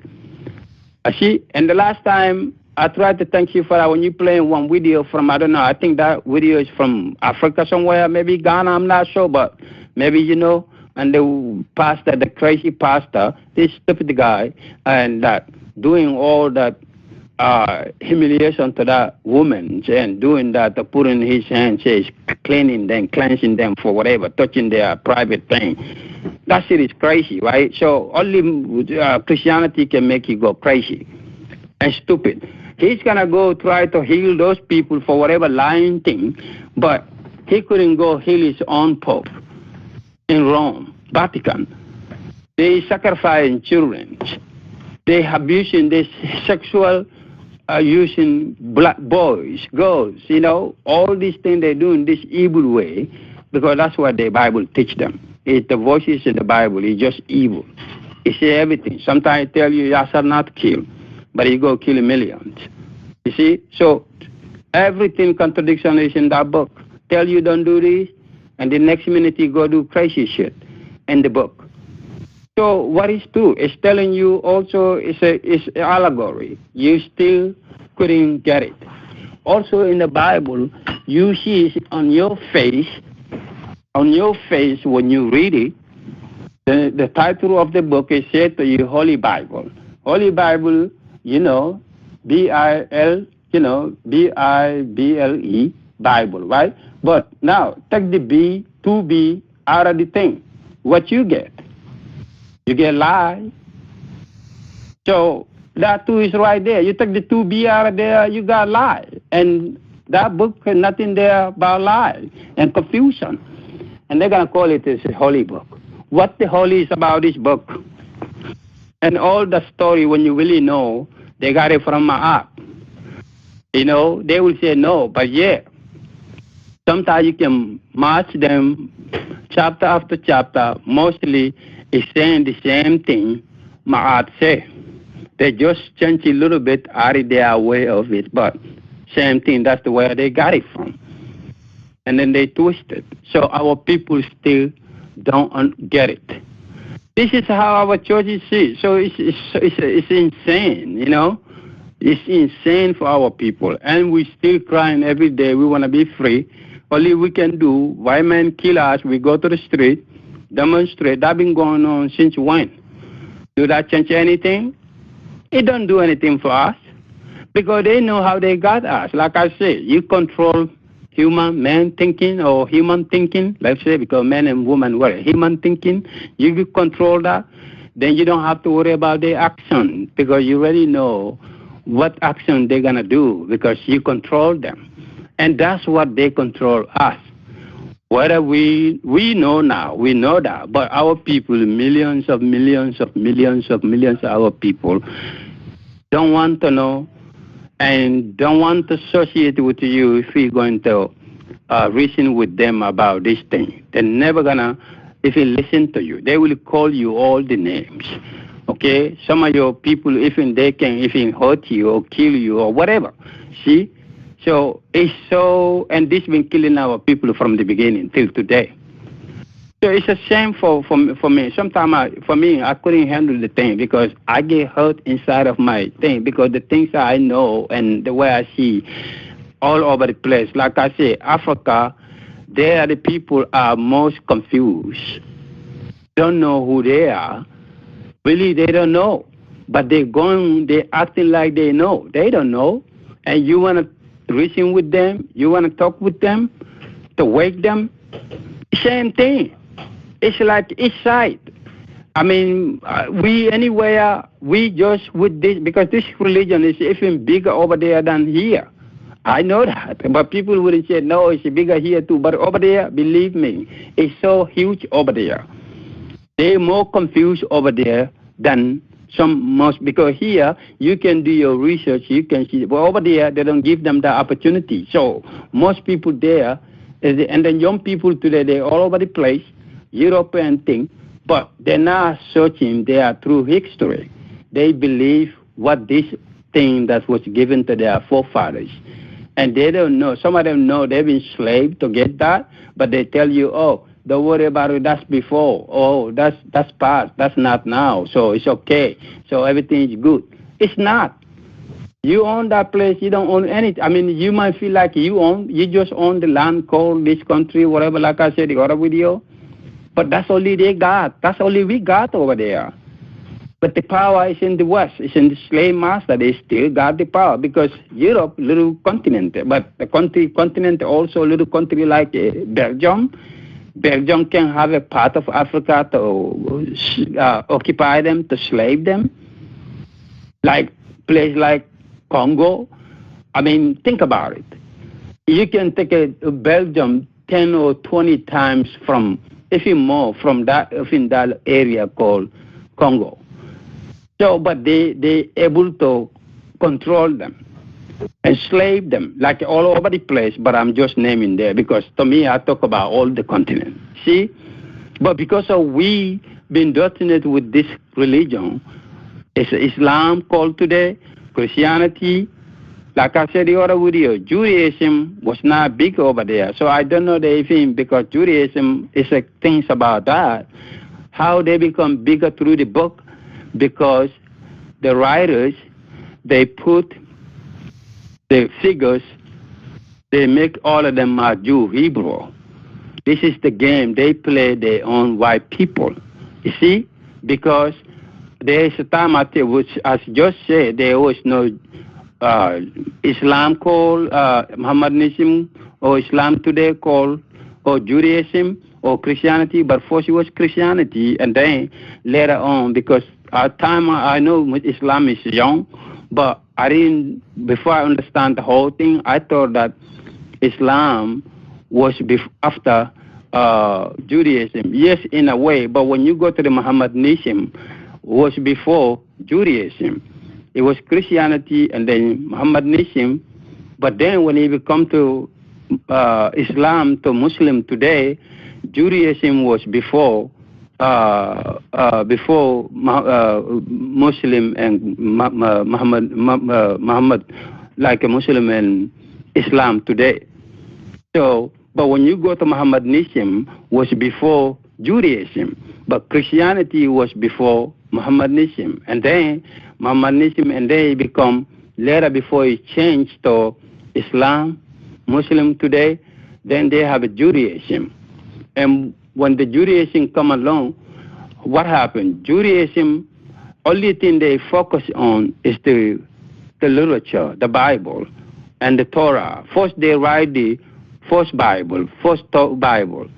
B: See, and the last time I tried to thank you for that when you playing one video from, I don't know, I think that video is from Africa somewhere, maybe Ghana, I'm not sure, but maybe, and the pastor, the crazy pastor, this stupid guy, and that doing all that humiliation to that woman, and doing that, putting his hands, says, cleaning them, cleansing them for whatever, touching their private thing. That shit is crazy, right? So only Christianity can make you go crazy and stupid. He's going to go try to heal those people for whatever lying thing, but he couldn't go heal his own pope in Rome, Vatican. They sacrificing children. They abusing this sexual using black boys, girls, all these things they do in this evil way, because that's what the Bible teach them. It's the voices in the Bible, it's just evil. It says everything. Sometimes it tell you shall not kill, but you go kill millions. You see? So everything contradiction is in that book. Tell you don't do this, and the next minute you go do crazy shit in the book. So what is true? It's telling you also it's allegory. You still couldn't get it. Also in the Bible, you see on your face when you read it, the title of the book is said to you Holy Bible. Holy Bible, B-I-B-L-E, Bible, right? But now take the B, 2B out of the thing. What you get? You get lie. So that too is right there. You take the 2B out of there, you got lie. And that book has nothing there about lie and confusion. And they're going to call it a holy book. What the holy is about this book? And all the story, when you really know, They got it from Maat. They will say no, but yeah. Sometimes you can match them chapter after chapter. Mostly it's saying the same thing Maat say. They just change a little bit out of their way of it, but same thing, that's the way they got it from. And then they twist it. So our people still don't get it. This is how our churches see. So it's insane, It's insane for our people. And we still crying every day. We want to be free. Only we can do, white men kill us, we go to the street, demonstrate. That's been going on since when? Do that change anything? It don't do anything for us. Because they know how they got us. Like I said, you control man thinking or human thinking, let's say, because men and women were human thinking, you control that, then you don't have to worry about their action because you already know what action they're going to do because you control them. And that's what they control us. Whether we know now, we know that, but our people, millions of our people, don't want to know and don't want to associate with you if you're going to reason with them about this thing. They're never going to, if you listen to you, they will call you all the names. Okay? Some of your people, even they can hurt you or kill you or whatever. See? So it's so, and this been killing our people from the beginning till today. So it's a shame for me. Sometimes for me, I couldn't handle the thing because I get hurt inside of my thing because the things that I know and the way I see all over the place. Like I say, Africa, they are the people are most confused. Don't know who they are. Really, they don't know. But they acting like they know. They don't know. And you want to reason with them, you want to talk with them, to wake them, same thing. It's like each side. I mean, we anywhere, we just with this, because this religion is even bigger over there than here. I know that, but people would say, no, it's bigger here too. But over there, believe me, it's so huge over there. They're more confused over there than most, because here you can do your research, you can see, but over there they don't give them the opportunity. So most people there, and then young people today, they're all over the place, European thing, but they're not searching there through history. They believe what this thing that was given to their forefathers. And they don't know. Some of them know they've been enslaved to get that, but they tell you, oh, don't worry about it, that's before. Oh, that's past, that's not now, so it's okay. So everything is good. It's not. You own that place, you don't own anything. I mean, you might feel like you just own the land called this country, whatever, like I said, the other video. But that's only they got. That's only we got over there. But the power is in the West. It's in the slave master. They still got the power because Europe, little continent. But the continent also a little country like Belgium. Belgium can have a part of Africa to occupy them, to slave them. Like place like Congo. I mean, think about it. You can take a Belgium 10 or 20 times from, even more, from that area called Congo. So, but they able to control them, enslave them, like all over the place, but I'm just naming there because to me, I talk about all the continent. See? But because of we been indoctrinated with this religion, it's Islam called today, Christianity, like I said the other video, Judaism was not big over there. So I don't know even because Judaism is things about that, how they become bigger through the book, because the writers, they put the figures, they make all of them are Jew, Hebrew. This is the game they play their own white people. You see? Because there is a time, which, as just said, there was no Islam called Mohammedanism, or Islam today called, or Judaism, or Christianity, but first it was Christianity, and then later on, because at time I know Islam is young, but I didn't, before I understand the whole thing, I thought that Islam was after Judaism. Yes, in a way, but when you go to the Mohammedanism, was before Judaism. it was Christianity and then Mohammedanism. But then when he become to Islam to Muslim today, Judaism was before Muslim and Muhammad, like a Muslim and Islam today. So, but when you go to Mohammedanism, was before Judaism, but Christianity was before Mohammedanism, and then Mohammedanism, and then it become later before it changed to Islam, Muslim today. Then they have a Judaism, and when the Judaism come along, what happened? Judaism, only thing they focus on is the literature, the Bible, and the Torah. First they write the first Bible, Bible.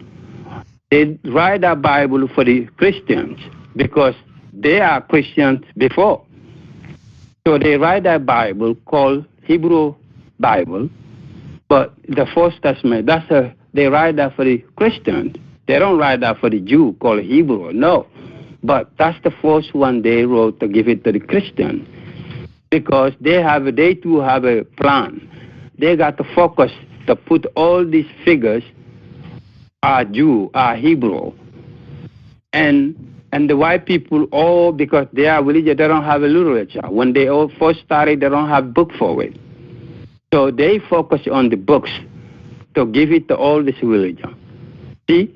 B: They write that Bible for the Christians because they are Christians before. So they write that Bible called Hebrew Bible, but the First Testament, they write that for the Christians. They don't write that for the Jew called Hebrew, no. But that's the first one they wrote to give it to the Christian because they too have a plan. They got to focus to put all these figures are Jew, are Hebrew. And the white people, all because they are religious, they don't have a literature. When they all first started, they don't have book for it. So they focus on the books to give it to all this religion. See?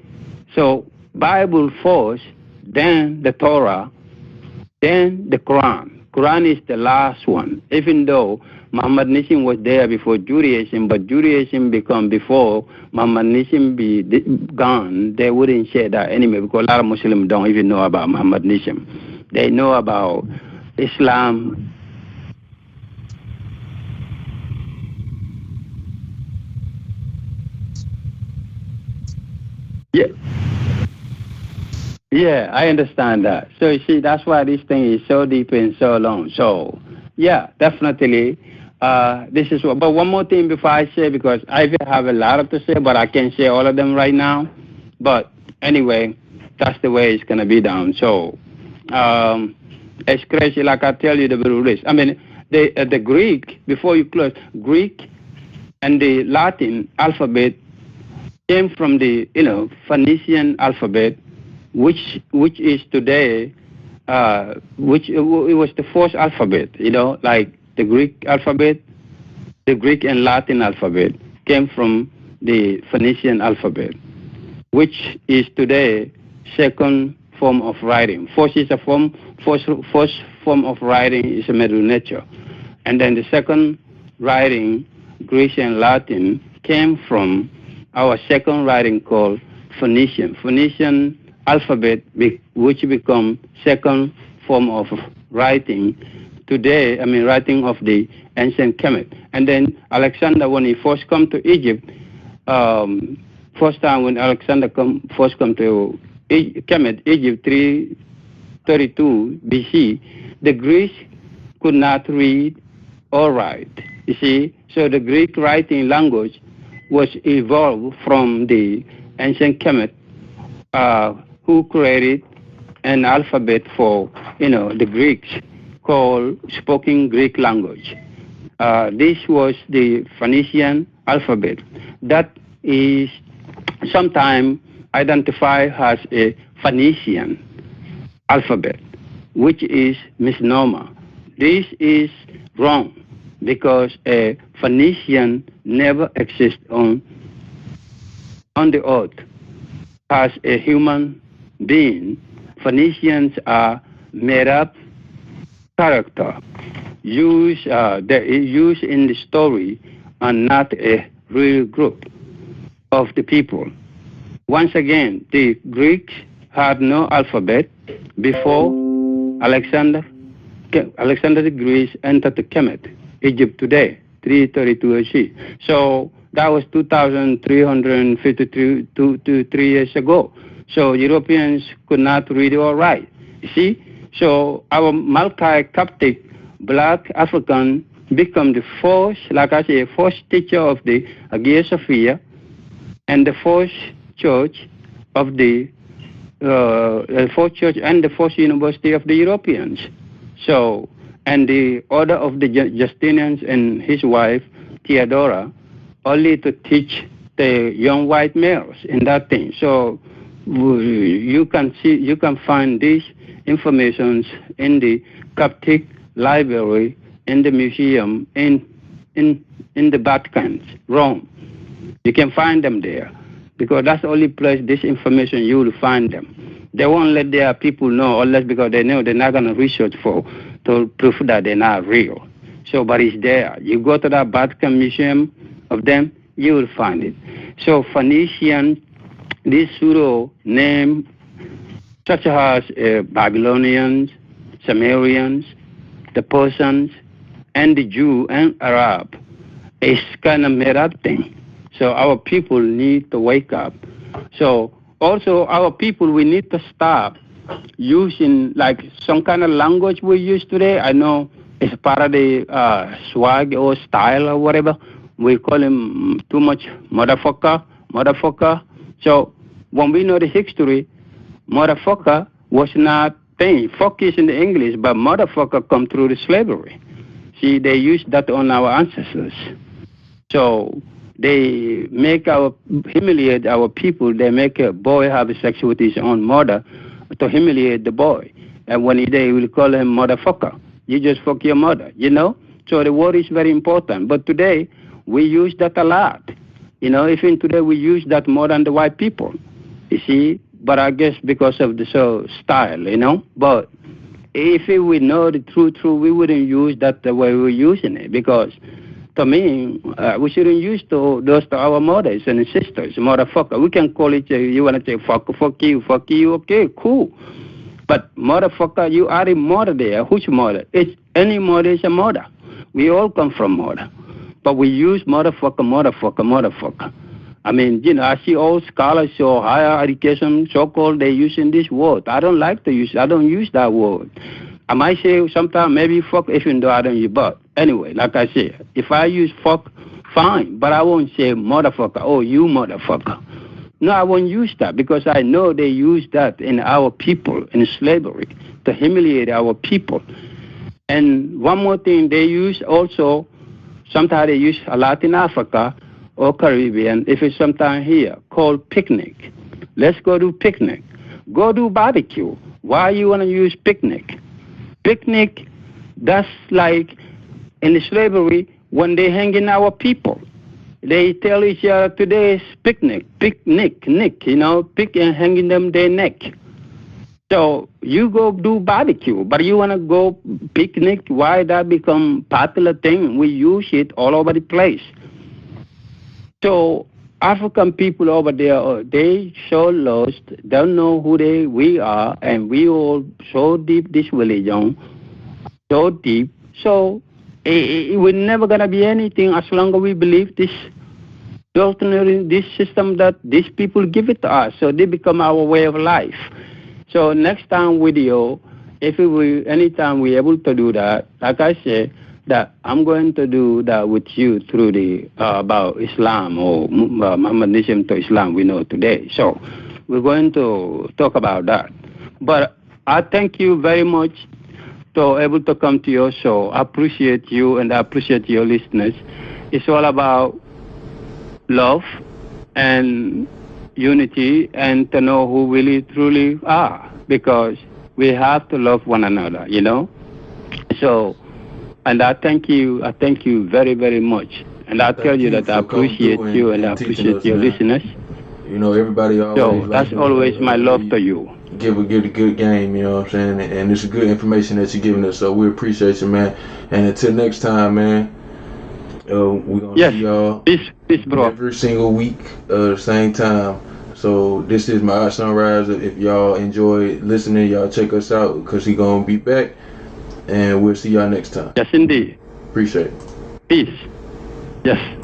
B: So Bible first, then the Torah, then the Quran. Quran is the last one, even though Mohammedanism was there before Judaism, but Judaism become before Mohammedanism be gone. They wouldn't say that anyway because a lot of Muslims don't even know about Mohammedanism. They know about Islam. Yeah. Yeah, I understand that. So you see, that's why this thing is so deep and so long. So, yeah, definitely. This is what. But one more thing before I say, because I have a lot to say, but I can't say all of them right now. But anyway, that's the way it's gonna be done. So, it's crazy. Like I tell you, the list. I mean, the Greek before you close, Greek and the Latin alphabet came from the Phoenician alphabet, which is today, which it was the first alphabet, like the Greek alphabet, the Greek and Latin alphabet came from the Phoenician alphabet, which is today second form of writing. First form of writing is a Middle Nature, and then the second writing, Greek and Latin, came from our second writing called Phoenician. Phoenician alphabet, which become second form of writing today, writing of the ancient Kemet. And then Alexander, when he first come to Egypt, first time when Alexander first come to Kemet, Egypt, 332 BC, the Greeks could not read or write. You see, so the Greek writing language was evolved from the ancient Kemet, who created an alphabet for the Greeks called spoken Greek language. This was the Phoenician alphabet. That is sometimes identified as a Phoenician alphabet, which is misnomer. This is wrong because a Phoenician never exists on the earth as a human being. Phoenicians are made up character used in the story and not a real group of the people. Once again, the Greeks had no alphabet before Alexander the Great entered the Kemet, Egypt today, 332 AC. So that was 2,353 years ago. So Europeans could not read or write. You see? So our multi-Coptic black African become the first, like I say, first teacher of the Hagia Sophia and the first church of the first church and the first university of the Europeans. So and the order of the Justinians and his wife Theodora only to teach the young white males in that thing. So you can find these informations in the Coptic library, in the museum, in the Vatican, Rome. You can find them there because that's the only place this information you will find them. They won't let their people know unless because they know they're not going to research to prove that they're not real. So, but it's there. You go to that Vatican Museum of them, you will find it. So Phoenician, this pseudo name, such as Babylonians, Sumerians, the Persians, and the Jew and Arab, is kind of made up thing. So our people need to wake up. So also our people, we need to stop using like some kind of language we use today. I know it's part of the swag or style or whatever. We call him too much motherfucker. So when we know the history, motherfucker was not thing. Fuck is in the English, but motherfucker come through the slavery. See, they used that on our ancestors. So they humiliate our people. They make a boy have sex with his own mother to humiliate the boy. And one day will call him motherfucker. You just fuck your mother, you know? So the word is very important. But today, we use that a lot. You know, even today we use that more than the white people. You see? But I guess because of the style, you know? But if we know the truth, we wouldn't use that the way we're using it. Because to me, we shouldn't use those to our mothers and sisters, motherfucker. We can call it, you want to say fuck you, okay, cool. But motherfucker, you are a mother there. Who's mother? Any mother is a mother. We all come from mother. But we use motherfucker. I mean, you know, I see all scholars, so higher education, so-called, they using this word. I don't like to use, I don't use that word. I might say sometimes maybe fuck, even though I don't use, but anyway, like I said, if I use fuck, fine, but I won't say motherfucker, oh, you motherfucker. No, I won't use that because I know they use that in our people, in slavery, to humiliate our people. And one more thing, they use also, sometimes they use a lot in Africa or Caribbean, if it's sometime here, called picnic. Let's go do picnic. Go do barbecue. Why you want to use picnic? Picnic, that's like in the slavery when they hang in our people. They tell each other today is picnic, you know, pick and hanging them their neck. So you go do barbecue, but you want to go picnic. Why that become popular thing? We use it all over the place. So African people over there, they so lost, don't know who we are, and we all so deep this religion, so deep. So we're never gonna be anything as long as we believe this doctrine, this system that these people give it to us. So they become our way of life. So next time video, anytime we're able to do that, like I said, that I'm going to do that with you through the about Islam or Mohammedanism to Islam we know today. So we're going to talk about that. But I thank you very much to able to come to your show. I appreciate you and I appreciate your listeners. It's all about love and unity and to know who we really truly are, because we have to love one another, you know. So, and I thank you very, very much. And I tell you that I appreciate you and I appreciate your listeners.
A: You know, everybody always.
B: So that's always my love to you.
A: Give a good game, you know what I'm saying? And it's good information that you're giving us, so we appreciate you, man. And until next time, man, we're going to see y'all
B: peace, bro.
A: Every single week, same time. So this is my Sunrise. If y'all enjoy listening, y'all check us out because he's going to be back. And we'll see y'all next time.
B: Yes, indeed.
A: Appreciate it.
B: Peace. Yes.